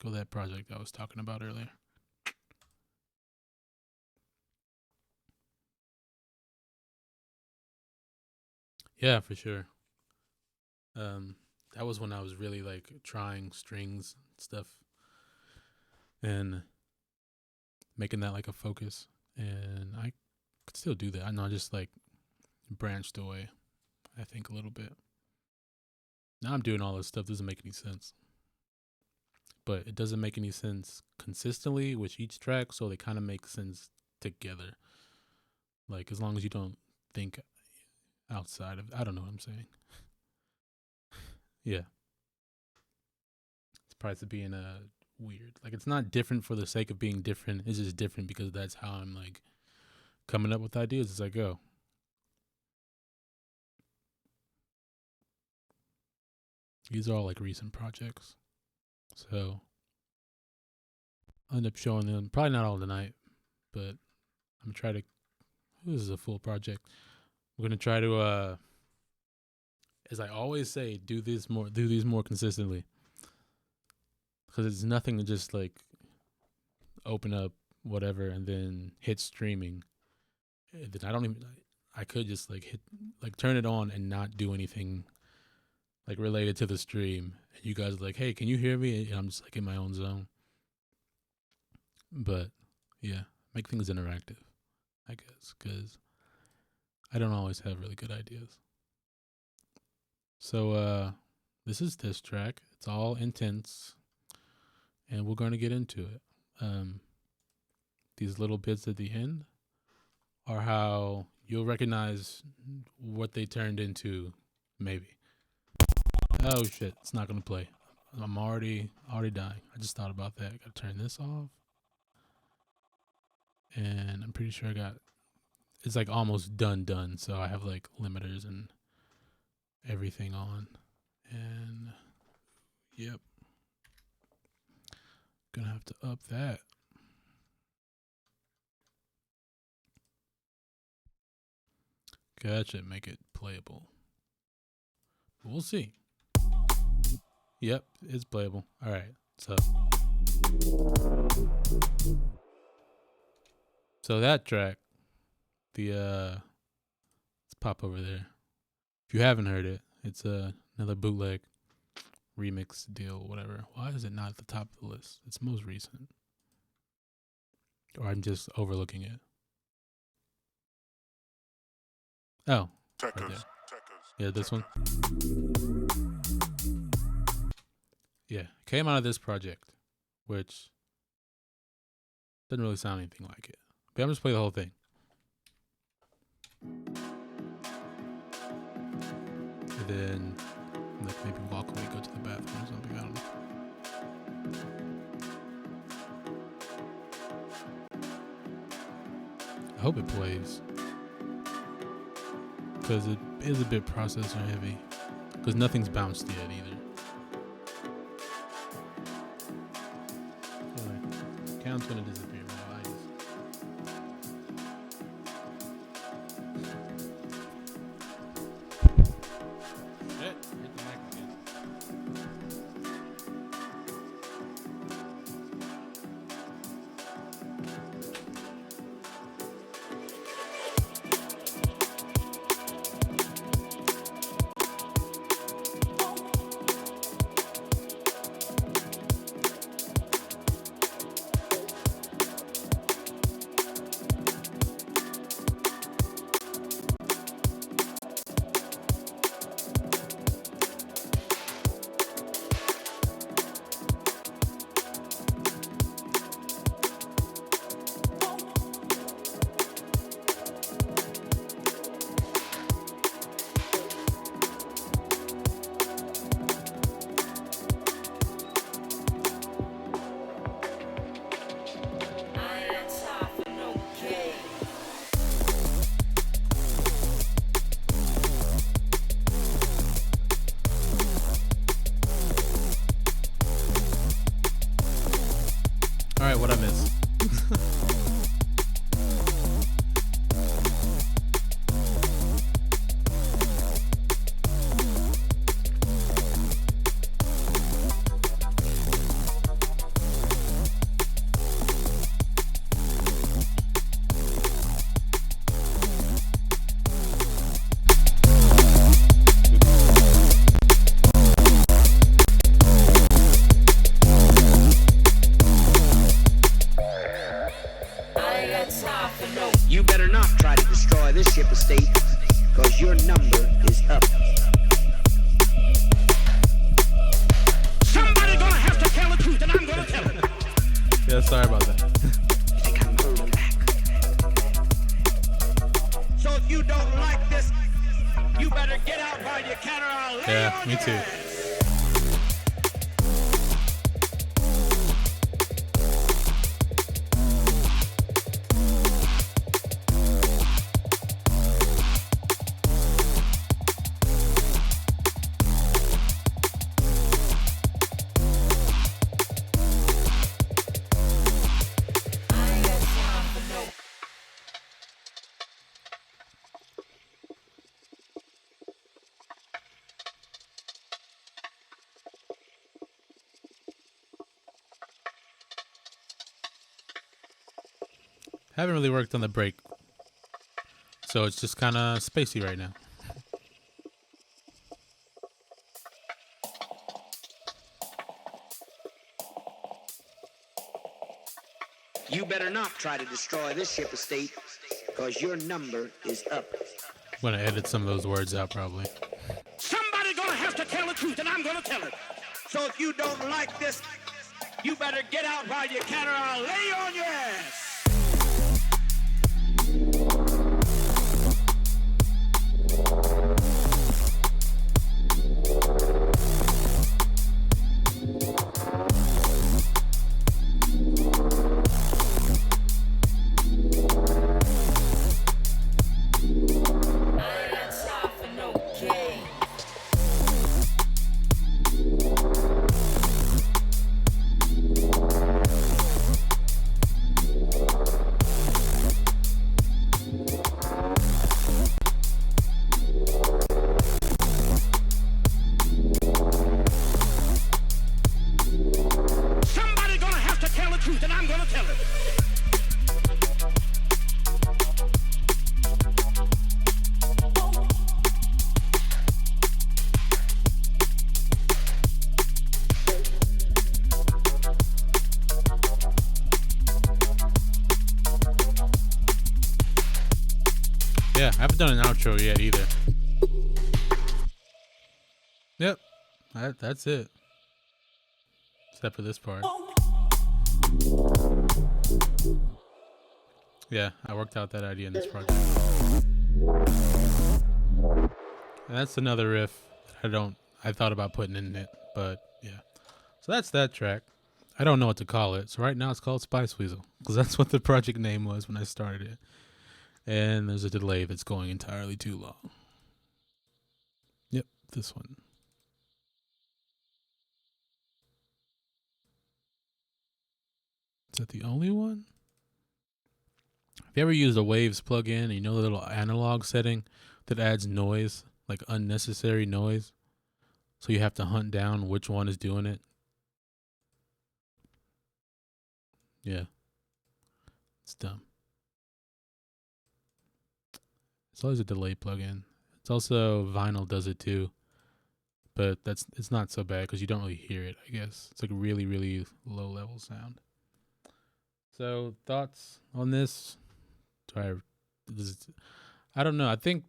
to that project I was talking about earlier. Yeah, for sure. That was when I was really like trying strings stuff and making that like a focus, and I could still do that. I know I just like branched away, I think, a little bit. Now I'm doing all this stuff, doesn't make any sense, but it doesn't make any sense consistently with each track, so they kind of make sense together. Like, as long as you don't think outside of, I don't know what I'm saying. Yeah. It's probably being weird. Like, it's not different for the sake of being different. It's just different because that's how I'm like coming up with ideas as I go. These are all like recent projects. So I'll end up showing them, probably not all tonight, but I'm gonna try to, this is a full project. We're gonna try to as I always say, do these more consistently. Because it's nothing to just like open up whatever and then hit streaming. And then I could just like turn it on and not do anything like related to the stream. And you guys are like, hey, can you hear me? And I'm just like in my own zone. But yeah, make things interactive, I guess, because I don't always have really good ideas. So this is this track. It's all intense, and we're going to get into it. These little bits at the end are how you'll recognize what they turned into, maybe. Oh shit, it's not going to play. I'm already dying. I just thought about that. I got to turn this off. And I'm pretty sure it's like almost done. So I have like limiters and everything on, and yep, gonna have to up that. That should make it playable. We'll see. Yep, it's playable. All right, so that track, let's pop over there. If you haven't heard it, it's another bootleg remix deal, whatever. Why is it not at the top of the list? It's most recent. Or I'm just overlooking it. Oh, right there. Yeah, this one. Yeah, came out of this project, which doesn't really sound anything like it. But I'm just play the whole thing. And then like maybe walk away, go to the bathroom or something. I don't know. hope it plays. Because it is a bit processor heavy. Because nothing's bounced yet either. Anyway, count's gonna disappear while I use. Hit the mic again. Alright, what I miss? You better not try to destroy this ship of state, cause your number is up. Somebody gonna have to tell the truth, and I'm gonna tell it. Yeah, sorry about that. I think I'm holding back. So if you don't like this, you better get out while you can, or I'll lay Yeah, on me your too. ass. Haven't really worked on the break, so it's just kind of spacey right now. You better not try to destroy this ship of state, cause your number is up. I'm gonna edit some of those words out probably. Somebody gonna have to tell the truth, and I'm gonna tell it. So if you don't like this, you better get out while you can, or I'll lay on your ass. Yeah, I haven't done an outro yet either. Yep, that's it. Except for this part. Yeah, I worked out that idea in this project. And that's another riff I thought about putting in it, but yeah. So that's that track. I don't know what to call it. So right now it's called Spice Weasel, because that's what the project name was when I started it. And there's a delay that's going entirely too long. Yep, this one. Is that the only one? Have you ever used a Waves plugin and you know the little analog setting that adds noise, like unnecessary noise? So you have to hunt down which one is doing it? Yeah. It's dumb. It's always a delay plugin. It's also Vinyl does it too. But it's not so bad because you don't really hear it, I guess. It's like really, really low level sound. So thoughts on this? I don't know. I think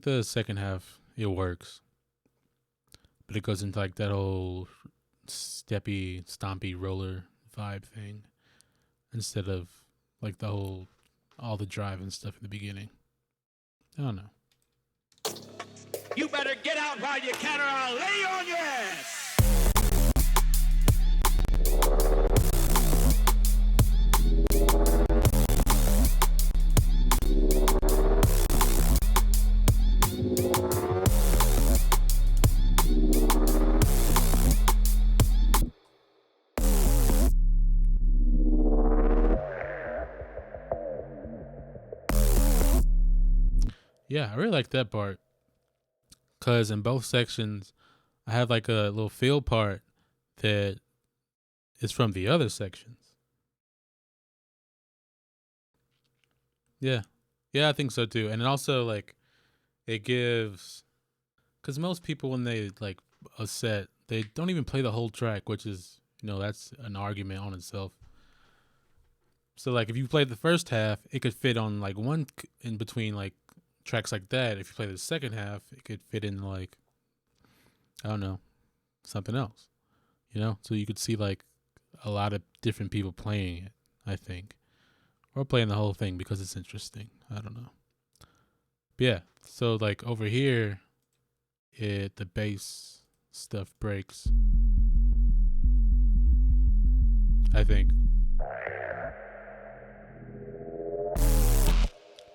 the second half it works, but it goes into like that whole steppy, stompy roller vibe thing instead of like all the drive and stuff in the beginning. I don't know. You better get out while you can, or I'll lay you on your ass. Yeah, I really like that part. Because in both sections, I have like a little fill part that is from the other sections. Yeah. Yeah, I think so too. And also, like, it gives. Because most people, when they like a set, they don't even play the whole track, which is, that's an argument on itself. So, like, if you played the first half, it could fit on like one in between, like, tracks like that. If you play the second half, it could fit in like, I don't know, something else, so you could see like a lot of different people playing it, I think, or playing the whole thing because it's interesting. I don't know. But yeah, so like over here, the bass stuff breaks, I think,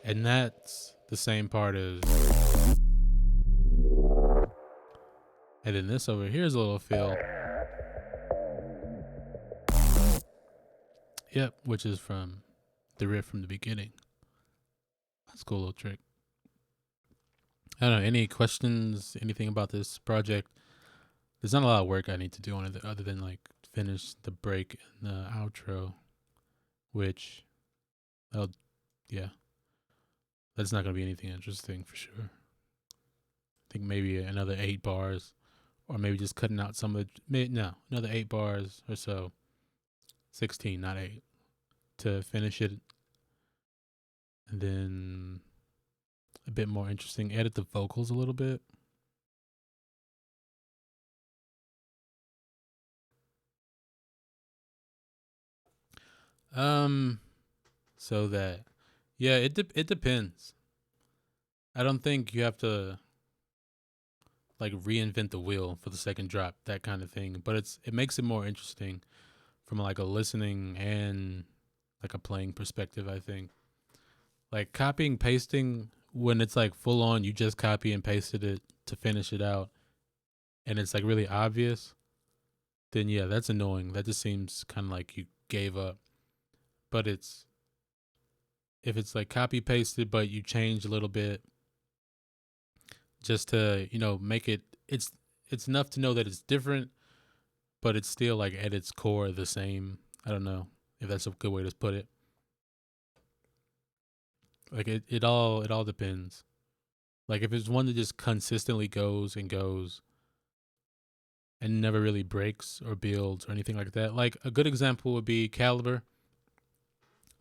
and that's the same part as, and then this over here is a little fill. Yep, which is from the riff from the beginning. That's a cool little trick. I don't know, any questions, anything about this project? There's not a lot of work I need to do on it other than like finish the break and the outro, which, that's not going to be anything interesting for sure. I think maybe another 8 bars, or maybe just cutting out some of another 8 bars or so. 16, not 8, to finish it. And then a bit more interesting, edit the vocals a little bit. So that, yeah, it depends. I don't think you have to like reinvent the wheel for the second drop, that kind of thing. But it makes it more interesting from like a listening and like a playing perspective, I think. Like copying, pasting, when it's like full on, you just copy and pasted it to finish it out, and it's like really obvious, then yeah, that's annoying. That just seems kind of like you gave up. But if it's like copy pasted, but you change a little bit just to, make it's enough to know that it's different, but it's still like at its core the same. I don't know if that's a good way to put it. Like it all depends. Like if it's one that just consistently goes and goes and never really breaks or builds or anything like that. Like a good example would be Caliber.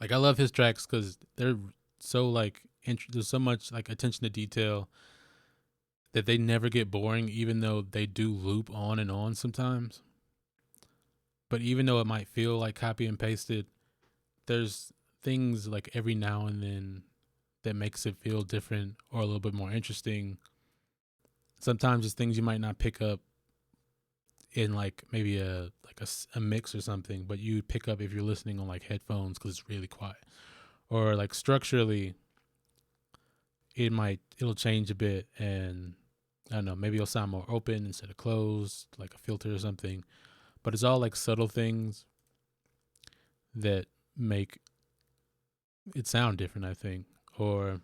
Like I love his tracks because they're so like there's so much like attention to detail that they never get boring, even though they do loop on and on sometimes. But even though it might feel like copy and pasted, there's things like every now and then that makes it feel different or a little bit more interesting. Sometimes it's things you might not pick up in like maybe a mix or something, but you pick up if you're listening on like headphones because it's really quiet. Or like structurally, it'll change a bit, and I don't know, maybe it'll sound more open instead of closed, like a filter or something. But it's all like subtle things that make it sound different, I think. Or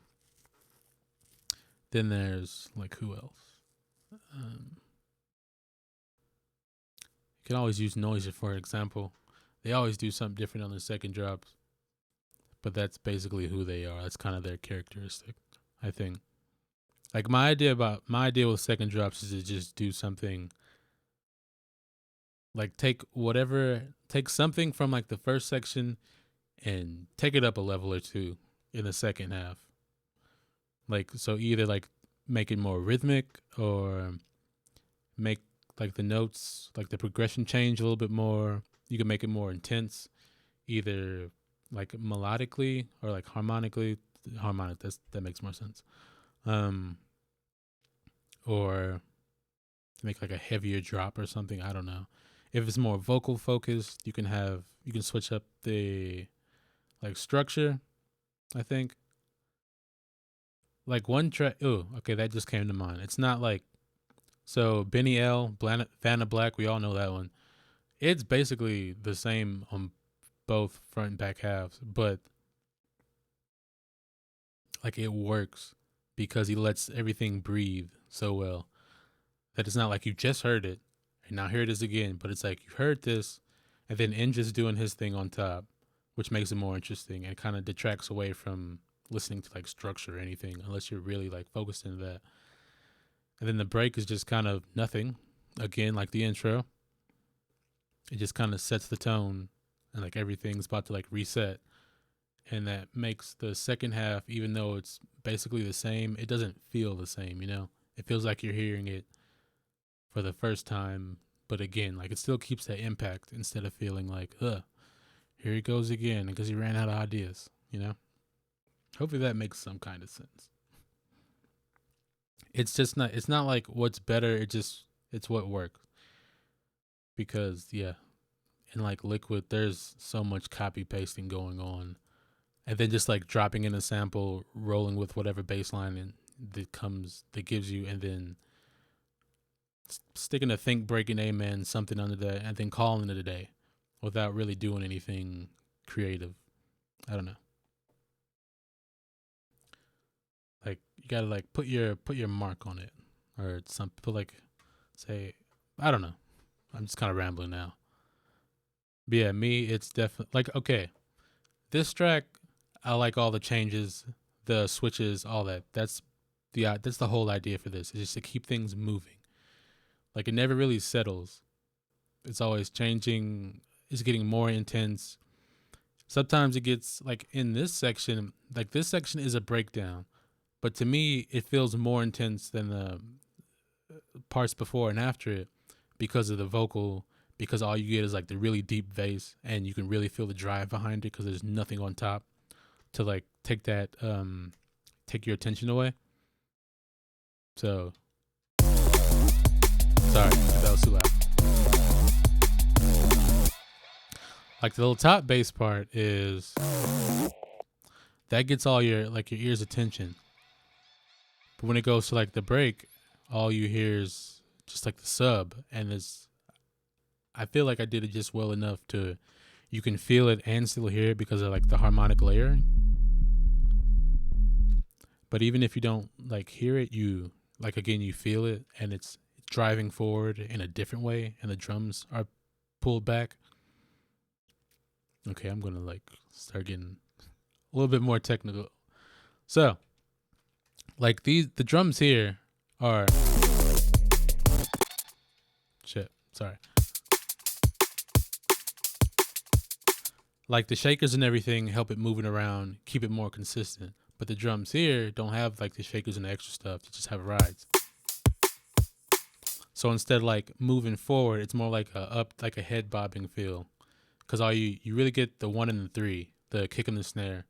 then there's like, who else? You can always use Noiser for example. They always do something different on the second drops, but that's basically who they are. That's kind of their characteristic, I think. Like my idea with second drops is to just do something like take something from like the first section and take it up a level or two in the second half. Like, so either like make it more rhythmic or make like the notes, like the progression change a little bit more. You can make it more intense, either like melodically or like harmonically. That makes more sense. Or make like a heavier drop or something. I don't know. If it's more vocal focused, you can switch up the like structure, I think. Like one track, okay, that just came to mind. It's not like, so Benny L, Vanna Black, we all know that one. It's basically the same on both front and back halves, but like it works because he lets everything breathe so well that it's not like you just heard it and now here it is again, but it's like you heard this and then N just doing his thing on top, which makes it more interesting and kind of detracts away from listening to like structure or anything unless you're really like focused into that. And then the break is just kind of nothing, again, like the intro. It just kind of sets the tone and like everything's about to like reset, and that makes the second half, even though it's basically the same, it doesn't feel the same, you know? It feels like you're hearing it for the first time, but again, like it still keeps that impact instead of feeling like, here he goes again because he ran out of ideas, you know? Hopefully that makes some kind of sense. It's not like what's better, it's what works. Because, yeah, in like Liquid, there's so much copy pasting going on. And then just like dropping in a sample, rolling with whatever bass line that gives you, and then sticking a think, breaking amen, something under that, and then calling it a day without really doing anything creative. I don't know. Like you gotta like put your mark on it, or say, I don't know. I'm just kind of rambling now. But yeah, it's definitely like, okay, this track, I like all the changes, the switches, all that. That's the whole idea for this. It's just to keep things moving. Like it never really settles. It's always changing. It's getting more intense. Sometimes it gets like in this section, like this section is a breakdown, but to me, it feels more intense than the parts before and after it because of the vocal, because all you get is like the really deep bass and you can really feel the drive behind it because there's nothing on top to like take your attention away. So, sorry if that was too loud. Like the little top bass part is, that gets all your ear's attention. But when it goes to like the break, all you hear is just like the sub, and I feel like I did it just well enough to, you can feel it and still hear it because of like the harmonic layering. But even if you don't like hear it, you feel it, and it's driving forward in a different way, and the drums are pulled back. Okay, I'm gonna like start getting a little bit more technical. So, like the drums here are, sorry. Like the shakers and everything help it moving around, keep it more consistent. But the drums here don't have like the shakers and the extra stuff. They just have rides. So instead, like moving forward, it's more like a head bobbing feel. Because all you really get the 1 and the 3, the kick and the snare.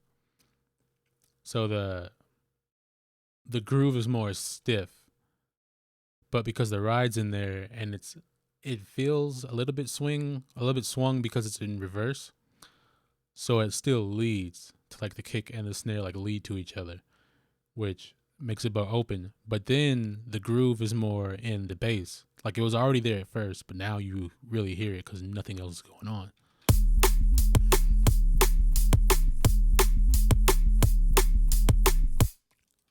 So the groove is more stiff. But because the ride's in there and it feels a little bit swung because it's in reverse. So it still leads to like the kick and the snare like lead to each other, which makes it more open. But then the groove is more in the bass. Like it was already there at first, but now you really hear it because nothing else is going on.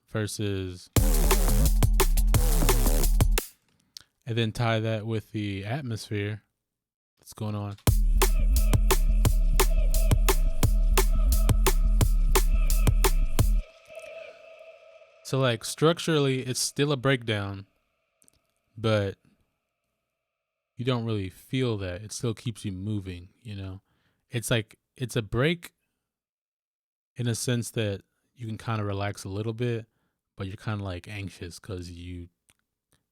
Versus, and then tie that with the atmosphere that's going on. So like structurally, it's still a breakdown, but you don't really feel that. It still keeps you moving, you know? It's like, it's a break in a sense that you can kind of relax a little bit, but you're kind of like anxious because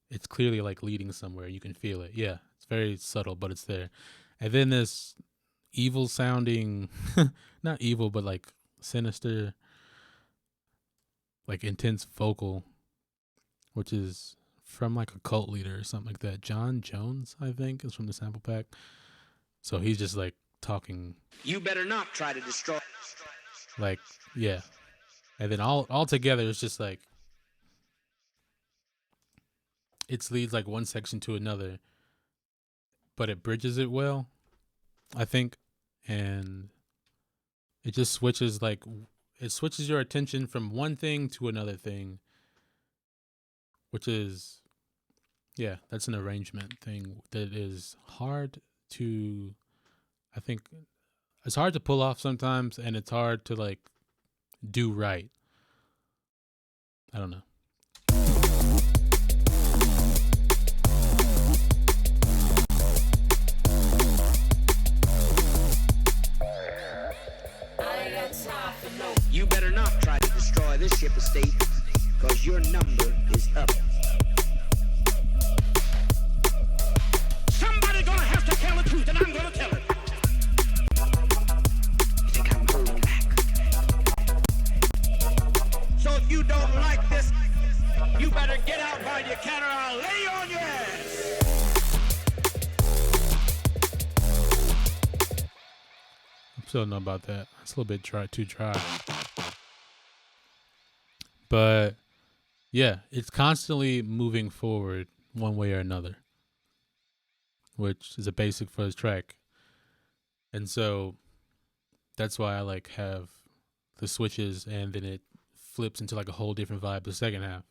it's clearly like leading somewhere. You can feel it. Yeah, it's very subtle, but it's there. And then this evil sounding, not evil, but like sinister, like intense vocal, which is from like a cult leader or something like that. John Jones, I think, is from the sample pack. So he's just like talking. You better not try to destroy. Like, yeah. And then all together, it's just like, it leads like one section to another, but it bridges it well, I think. And it just switches, like, it switches your attention from one thing to another thing, which is, yeah, that's an arrangement thing that is hard to, I think, it's hard to pull off sometimes, and it's hard to, like, do right. I don't know. You better not try to destroy this ship of state, because your number is up. Somebody gonna have to tell the truth, and I'm gonna tell it. You think I'm holding back? So if you don't like this, you better get out while you can, or I'll lay you on your ass. I still don't know about that. It's a little bit too dry. But yeah, it's constantly moving forward one way or another, which is a basic for this track. And so that's why I like have the switches, and then it flips into like a whole different vibe the second half.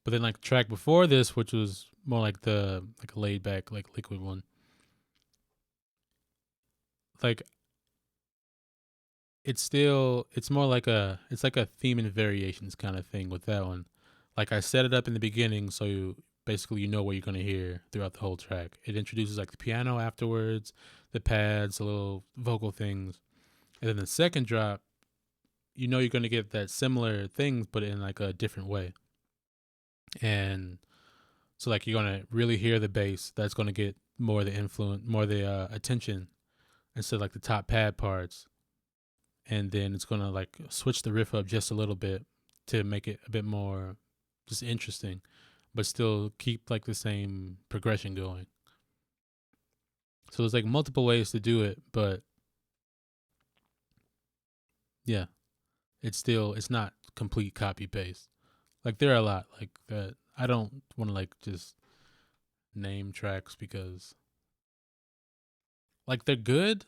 But then like track before this, which was more like a laid back, like liquid one, like it's more like it's like a theme and variations kind of thing with that one. Like I set it up in the beginning, so you know what you're going to hear throughout the whole track. It introduces like the piano afterwards, the pads, the little vocal things. And then the second drop, you know you're going to get that similar things, but in like a different way. And so like you're going to really hear the bass. That's going to get more of the influence, more of the attention, instead of like the top pad parts. And then it's going to like switch the riff up just a little bit to make it a bit more just interesting, but still keep like the same progression going. So there's like multiple ways to do it, but yeah, it's not complete copy paste. Like there are a lot like that. I don't want to like just name tracks because like they're good.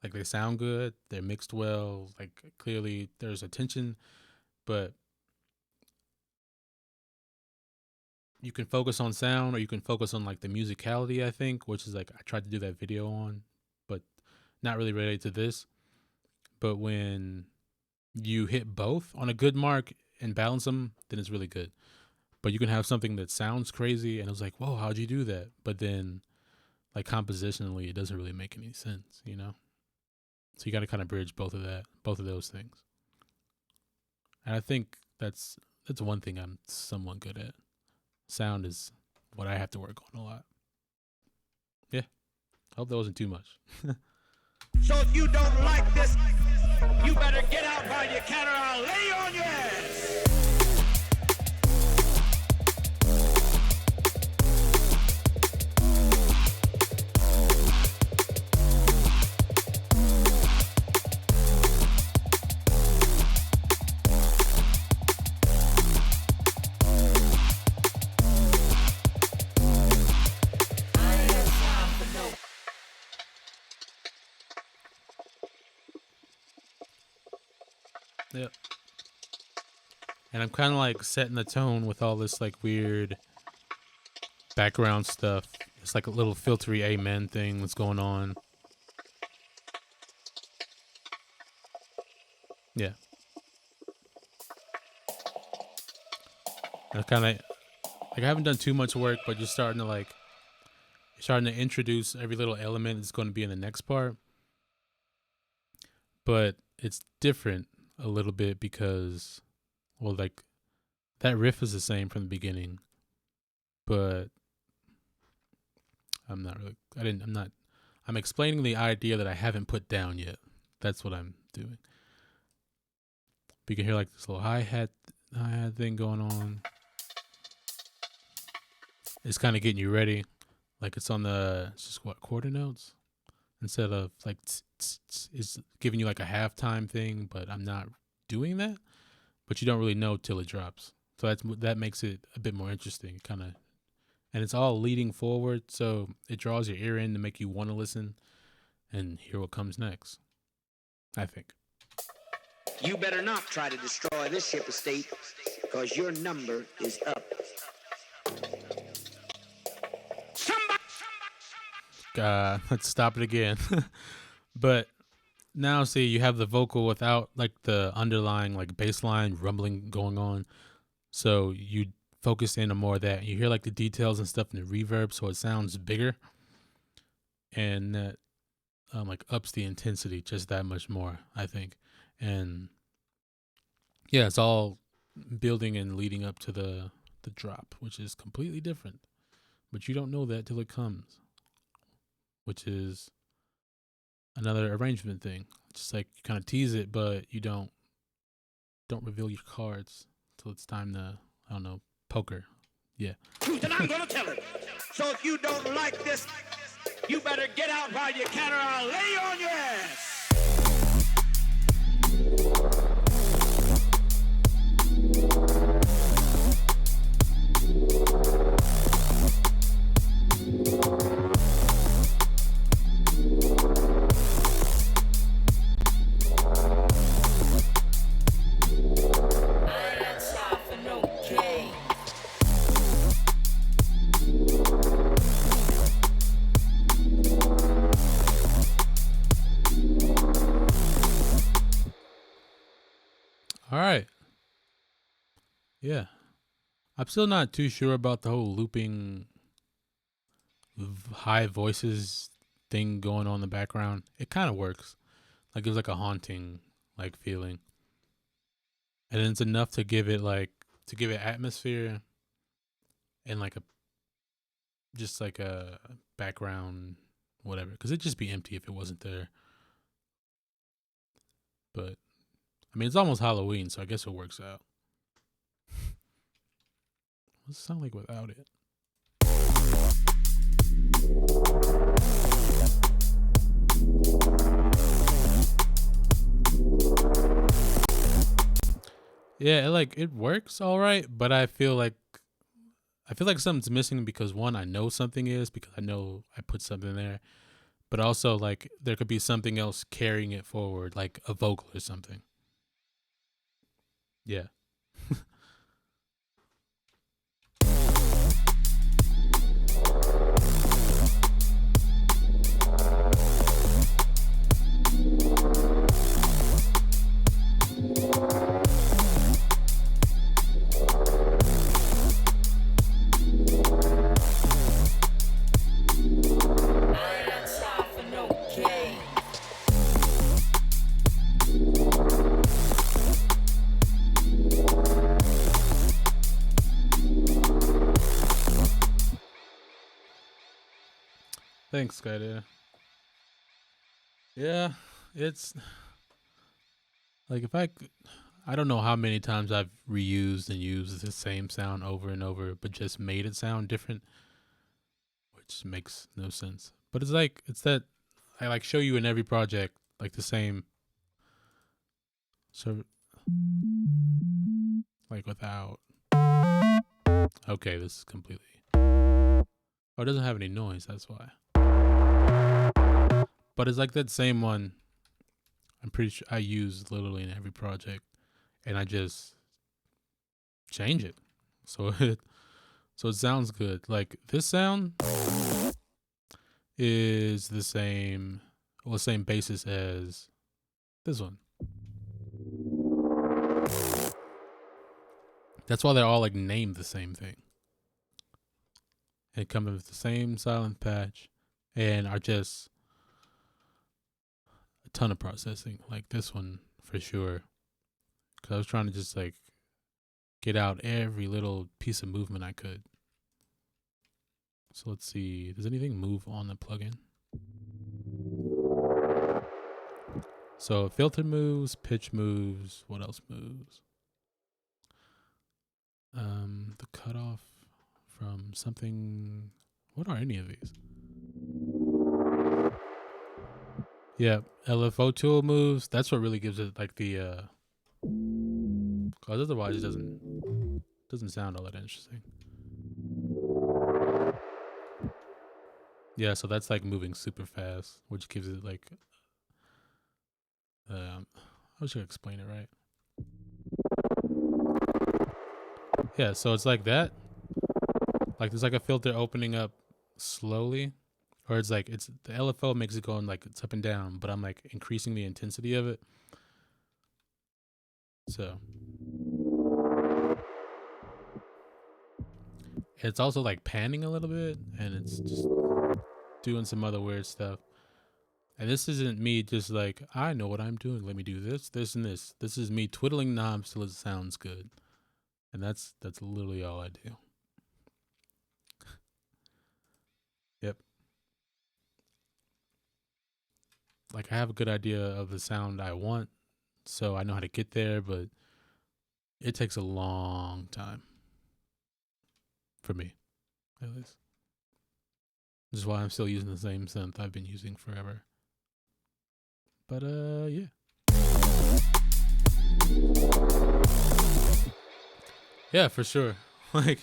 Like they sound good, they're mixed well, like clearly there's attention, but you can focus on sound or you can focus on like the musicality, I think, which is like I tried to do that video on, but not really related to this. But when you hit both on a good mark and balance them, then it's really good. But you can have something that sounds crazy and it's like, whoa, how'd you do that? But then like compositionally, it doesn't really make any sense, you know? So you got to kind of bridge both of those things. And I think that's one thing I'm somewhat good at. Sound is what I have to work on a lot. Yeah. I hope that wasn't too much. So if you don't like this, you better get out while you can, or I'll lay you on your ass. And I'm kind of like setting the tone with all this like weird background stuff. It's like a little filtery amen thing that's going on. Yeah. And I kind of like I haven't done too much work, but you're starting to introduce every little element that's going to be in the next part. But it's different a little bit because, well, like that riff is the same from the beginning, but I'm explaining the idea that I haven't put down yet. That's what I'm doing. But you can hear like this little hi-hat thing going on. It's kind of getting you ready. Like it's on it's just what, quarter notes? Instead of like, it's giving you like a halftime thing, but I'm not doing that. But you don't really know till it drops. So that makes it a bit more interesting, kind of. And it's all leading forward, so it draws your ear in to make you want to listen and hear what comes next, I think. You better not try to destroy this ship of state, because your number is up. Let's stop it again. But now, see, you have the vocal without like the underlying like bass line rumbling going on. So you focus in on more of that. You hear like the details and stuff in the reverb, so it sounds bigger. And that like ups the intensity just that much more, I think. And yeah, it's all building and leading up to the drop, which is completely different. But you don't know that till it comes, which is another arrangement thing. Just like you kind of tease it, but you don't reveal your cards till it's time to, I don't know, poker. Yeah. And I'm gonna tell it. So if you don't like this, you better get out while you can, or I'll lay you on your ass. All right. Yeah. I'm still not too sure about the whole looping high voices thing going on in the background. It kind of works. Like it was like a haunting like feeling. And it's enough to give it atmosphere and like a background whatever, cuz it'd just be empty if it wasn't there. But I mean, it's almost Halloween, so I guess it works out. What's it sound like without it? Yeah, it works all right, but I feel like something's missing because one, I know something is because I know I put something there, but also like there could be something else carrying it forward, like a vocal or something. Yeah. Thanks, Skyda. Yeah, it's like I don't know how many times I've reused and used the same sound over and over, but just made it sound different, which makes no sense. But it's that I like show you in every project like the same. So like without. Okay, this is completely. Oh, it doesn't have any noise. That's why. But it's like that same one. I'm pretty sure I use literally in every project, and I just change it so it sounds good. Like this sound is the same basis as this one. That's why they're all like named the same thing. It comes with the same silent patch and are just a ton of processing. Like this one for sure. Cause I was trying to just like get out every little piece of movement I could. So let's see. Does anything move on the plugin? So filter moves, pitch moves. What else moves? The cutoff from something. What are any of these? Yeah, LFO tool moves. That's what really gives it like the. Cause otherwise it doesn't sound all that interesting. Yeah, so that's like moving super fast, which gives it like. How should I explain it right? Yeah, so it's like that. Like there's like a filter opening up slowly, or it's like the LFO makes it going like it's up and down, but I'm like increasing the intensity of it. So it's also like panning a little bit, and it's just doing some other weird stuff. And this isn't me just like, I know what I'm doing. Let me do this, this, and this. This is me twiddling knobs till it sounds good. And that's literally all I do. Yep. Like I have a good idea of the sound I want, so I know how to get there, but it takes a long time. For me, at least. This is why I'm still using the same synth I've been using forever. But yeah. Yeah, for sure. Like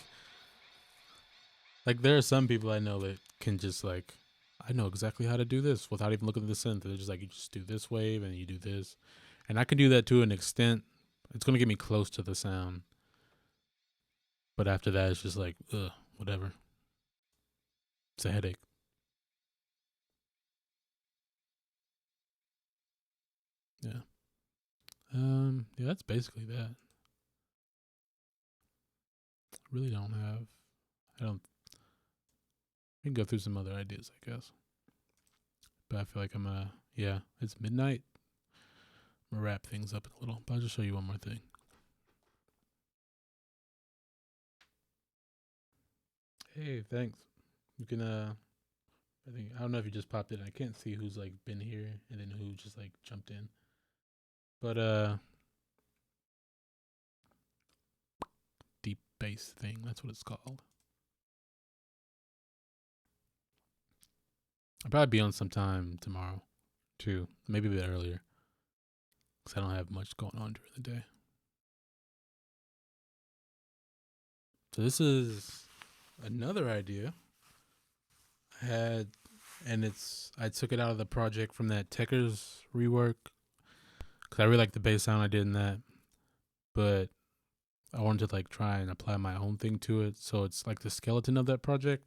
there are some people I know that can just like, I know exactly how to do this without even looking at the synth. They're just like, you just do this wave and you do this. And I can do that to an extent. It's going to get me close to the sound. But after that, it's just like, whatever. It's a headache. Yeah. Yeah, that's basically that. Really don't have. We can go through some other ideas, I guess. But I feel like yeah, it's midnight. I'm gonna wrap things up a little, but I'll just show you one more thing. Hey, thanks. You can, I don't know if you just popped in. I can't see who's like been here and then who just like jumped in. But, deep bass thing, that's what it's called. I'll probably be on sometime tomorrow, too. Maybe a bit earlier. Because I don't have much going on during the day. So this is another idea I had, and I took it out of the project from that Techers rework. Because I really like the bass sound I did in that. But I wanted to like try and apply my own thing to it. So it's like the skeleton of that project.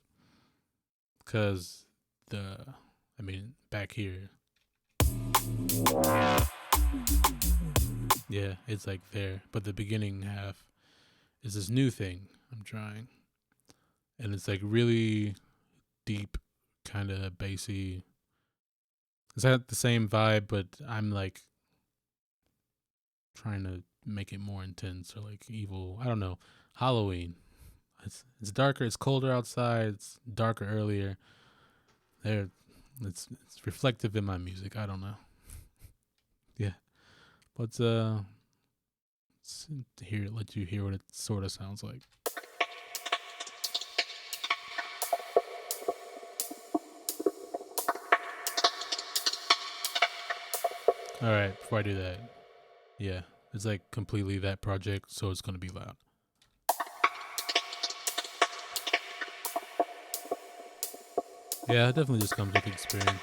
Because back here. Yeah, it's like there. But the beginning half is this new thing I'm trying. And it's like really deep, kind of bassy. It's not the same vibe, but I'm like trying to make it more intense or like evil. I don't know. Halloween. It's darker. It's colder outside. It's darker earlier. It's reflective in my music. I don't know. Yeah. Let's let you hear what it sort of sounds like. All right, before I do that, yeah, it's like completely that project, so it's gonna be loud. Yeah, it definitely just comes with experience.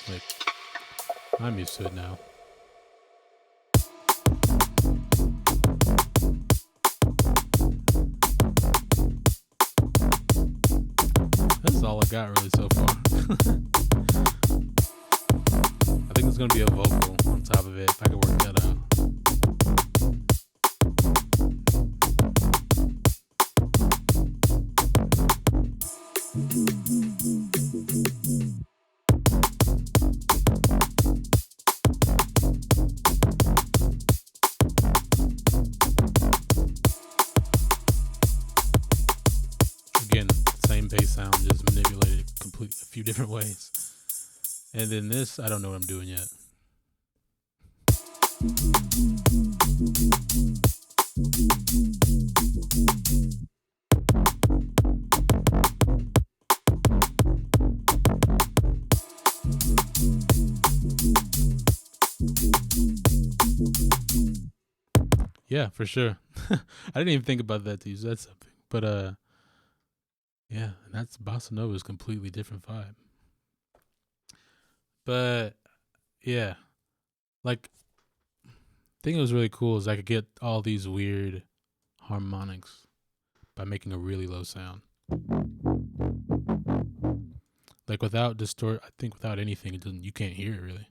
Like, I'm used to it now. got really so far. I think there's gonna be a vocal on top of it if I can work that out. Again, same bass sound, just manipulated a few different ways. And then this, I don't know what I'm doing yet. Yeah, for sure. I didn't even think about that till you said something. But yeah, that's bossa nova's completely different vibe. But yeah, like thing that was really cool is I could get all these weird harmonics by making a really low sound. Like without I think without anything, it doesn't. You can't hear it really.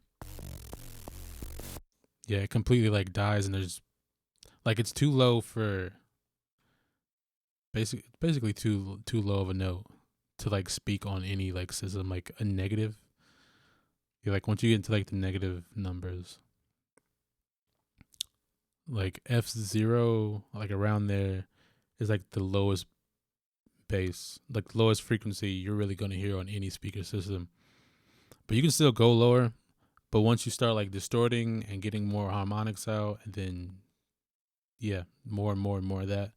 Yeah, it completely like dies, and there's like it's too low for basically too low of a note to like speak on any like system, like a negative. Yeah, like once you get into like the negative numbers, like F0, like around there is like the lowest bass, like the lowest frequency you're really gonna hear on any speaker system. But you can still go lower, but once you start like distorting and getting more harmonics out, and then yeah, more and more and more of that,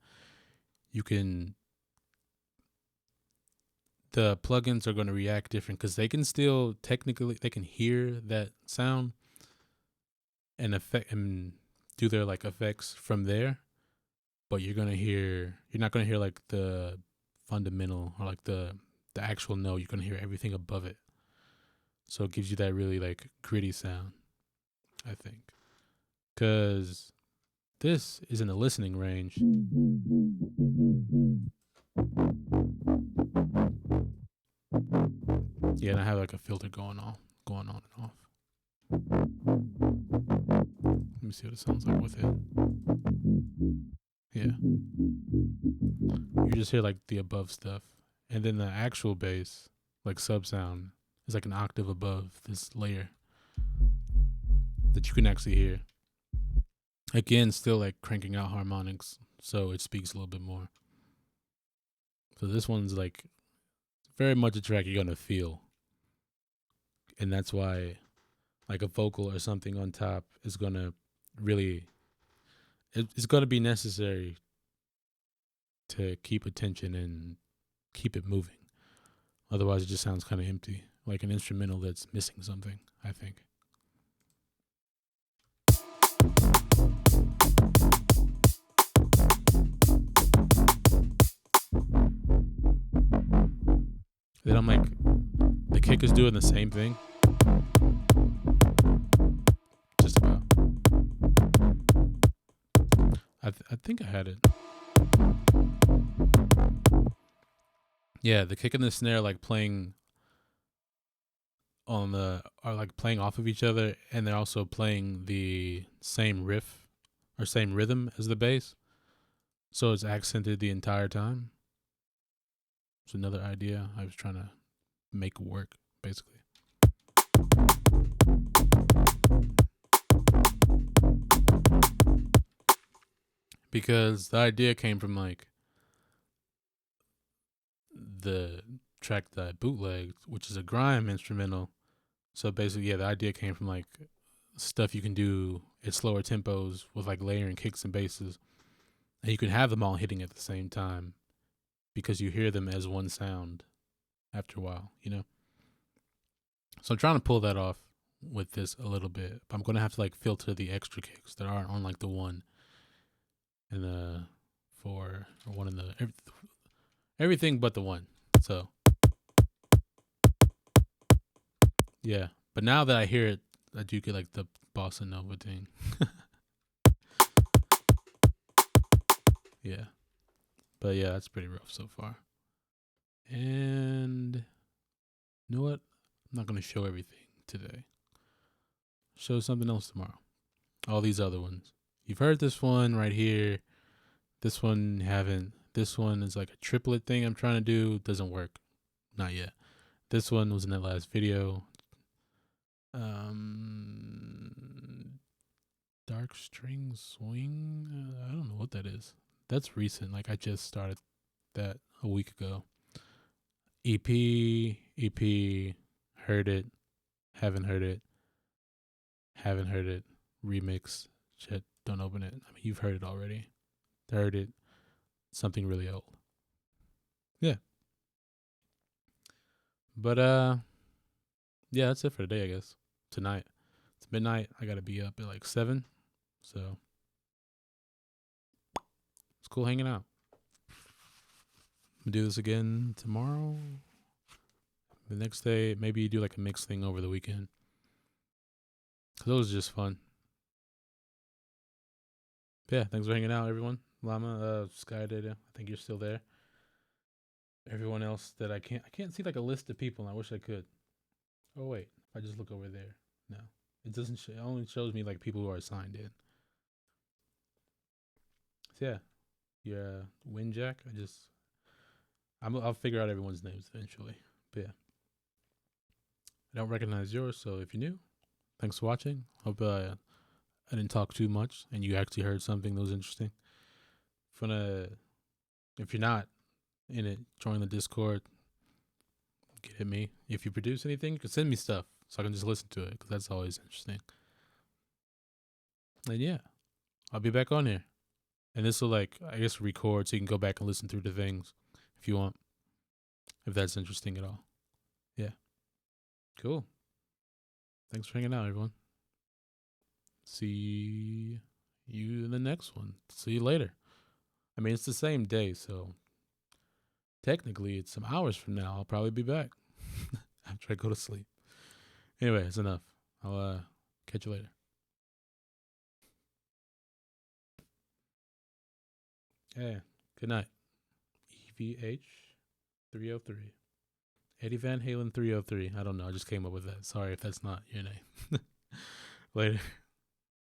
you can, the plugins are going to react different because they can still technically, they can hear that sound and affect and do their like effects from there, but you're not going to hear like the fundamental or like the actual note. You're going to hear everything above it. So it gives you that really like gritty sound, I think. Because this is in the listening range. Yeah, and I have like a filter going on and off. Let me see what it sounds like with it. Yeah. You just hear like the above stuff. And then the actual bass, like sub sound, is like an octave above this layer that you can actually hear. Again, still like cranking out harmonics, so it speaks a little bit more. So this one's like very much a track you're gonna feel. And that's why like a vocal or something on top is gonna really, it's gonna be necessary to keep attention and keep it moving. Otherwise it just sounds kind of empty, like an instrumental that's missing something, I think. Then I'm like, the kick is doing the same thing. Just about. I think I had it. Yeah, the kick and the snare like playing on are like playing off of each other, and they're also playing the same riff or same rhythm as the bass. So it's accented the entire time. It's another idea I was trying to make work, basically. Because the idea came from like the track that I bootlegged, which is a grime instrumental. So basically, yeah, the idea came from like stuff you can do at slower tempos with like layering kicks and basses. And you can have them all hitting at the same time because you hear them as one sound after a while, you know? So I'm trying to pull that off with this a little bit. But I'm going to have to like filter the extra kicks that aren't on like the one and the four or one in the everything but the one. So yeah, but now that I hear it, I do get like the bossa nova thing. Yeah, but yeah, that's pretty rough so far. And You know what? I'm not going to show everything today. Show something else tomorrow. All these other ones. You've heard this one right here. This one haven't. This one is like a triplet thing I'm trying to do. Doesn't work. Not yet. This one was in that last video. Dark string swing. I don't know what that is. That's recent. Like I just started that a week ago. EP, heard it, haven't heard it, remix, shit, don't open it. I mean, you've heard it already. Heard it, something really old. Yeah. But, yeah, that's it for today, I guess. Tonight. It's midnight. I gotta be up at like 7, so it's cool hanging out. We'll do this again tomorrow. The next day, maybe you do like a mix thing over the weekend. Cause those are just fun. Yeah, thanks for hanging out, everyone. Llama, Sky Data, I think you're still there. Everyone else that I can't see like a list of people, and I wish I could. Oh wait, if I just look over there, no, it doesn't. It only shows me like people who are signed in. So yeah, your Winjack. I'll figure out everyone's names eventually. But yeah. I don't recognize yours, so if you're new, thanks for watching. Hope I didn't talk too much and you actually heard something that was interesting. If you're not in it, join the Discord. Get at me. If you produce anything, you can send me stuff so I can just listen to it, because that's always interesting. And yeah, I'll be back on here. And this will, like, I guess, record so you can go back and listen through the things if you want, if that's interesting at all. Yeah. Cool. Thanks for hanging out, everyone. See you in the next one. See you later. I mean, it's the same day, so technically it's some hours from now. I'll probably be back after I go to sleep. Anyway, it's enough. I'll catch you later. Yeah. Good night. EVH 303. Eddie Van Halen 303. I don't know. I just came up with that. Sorry if that's not your name. Later.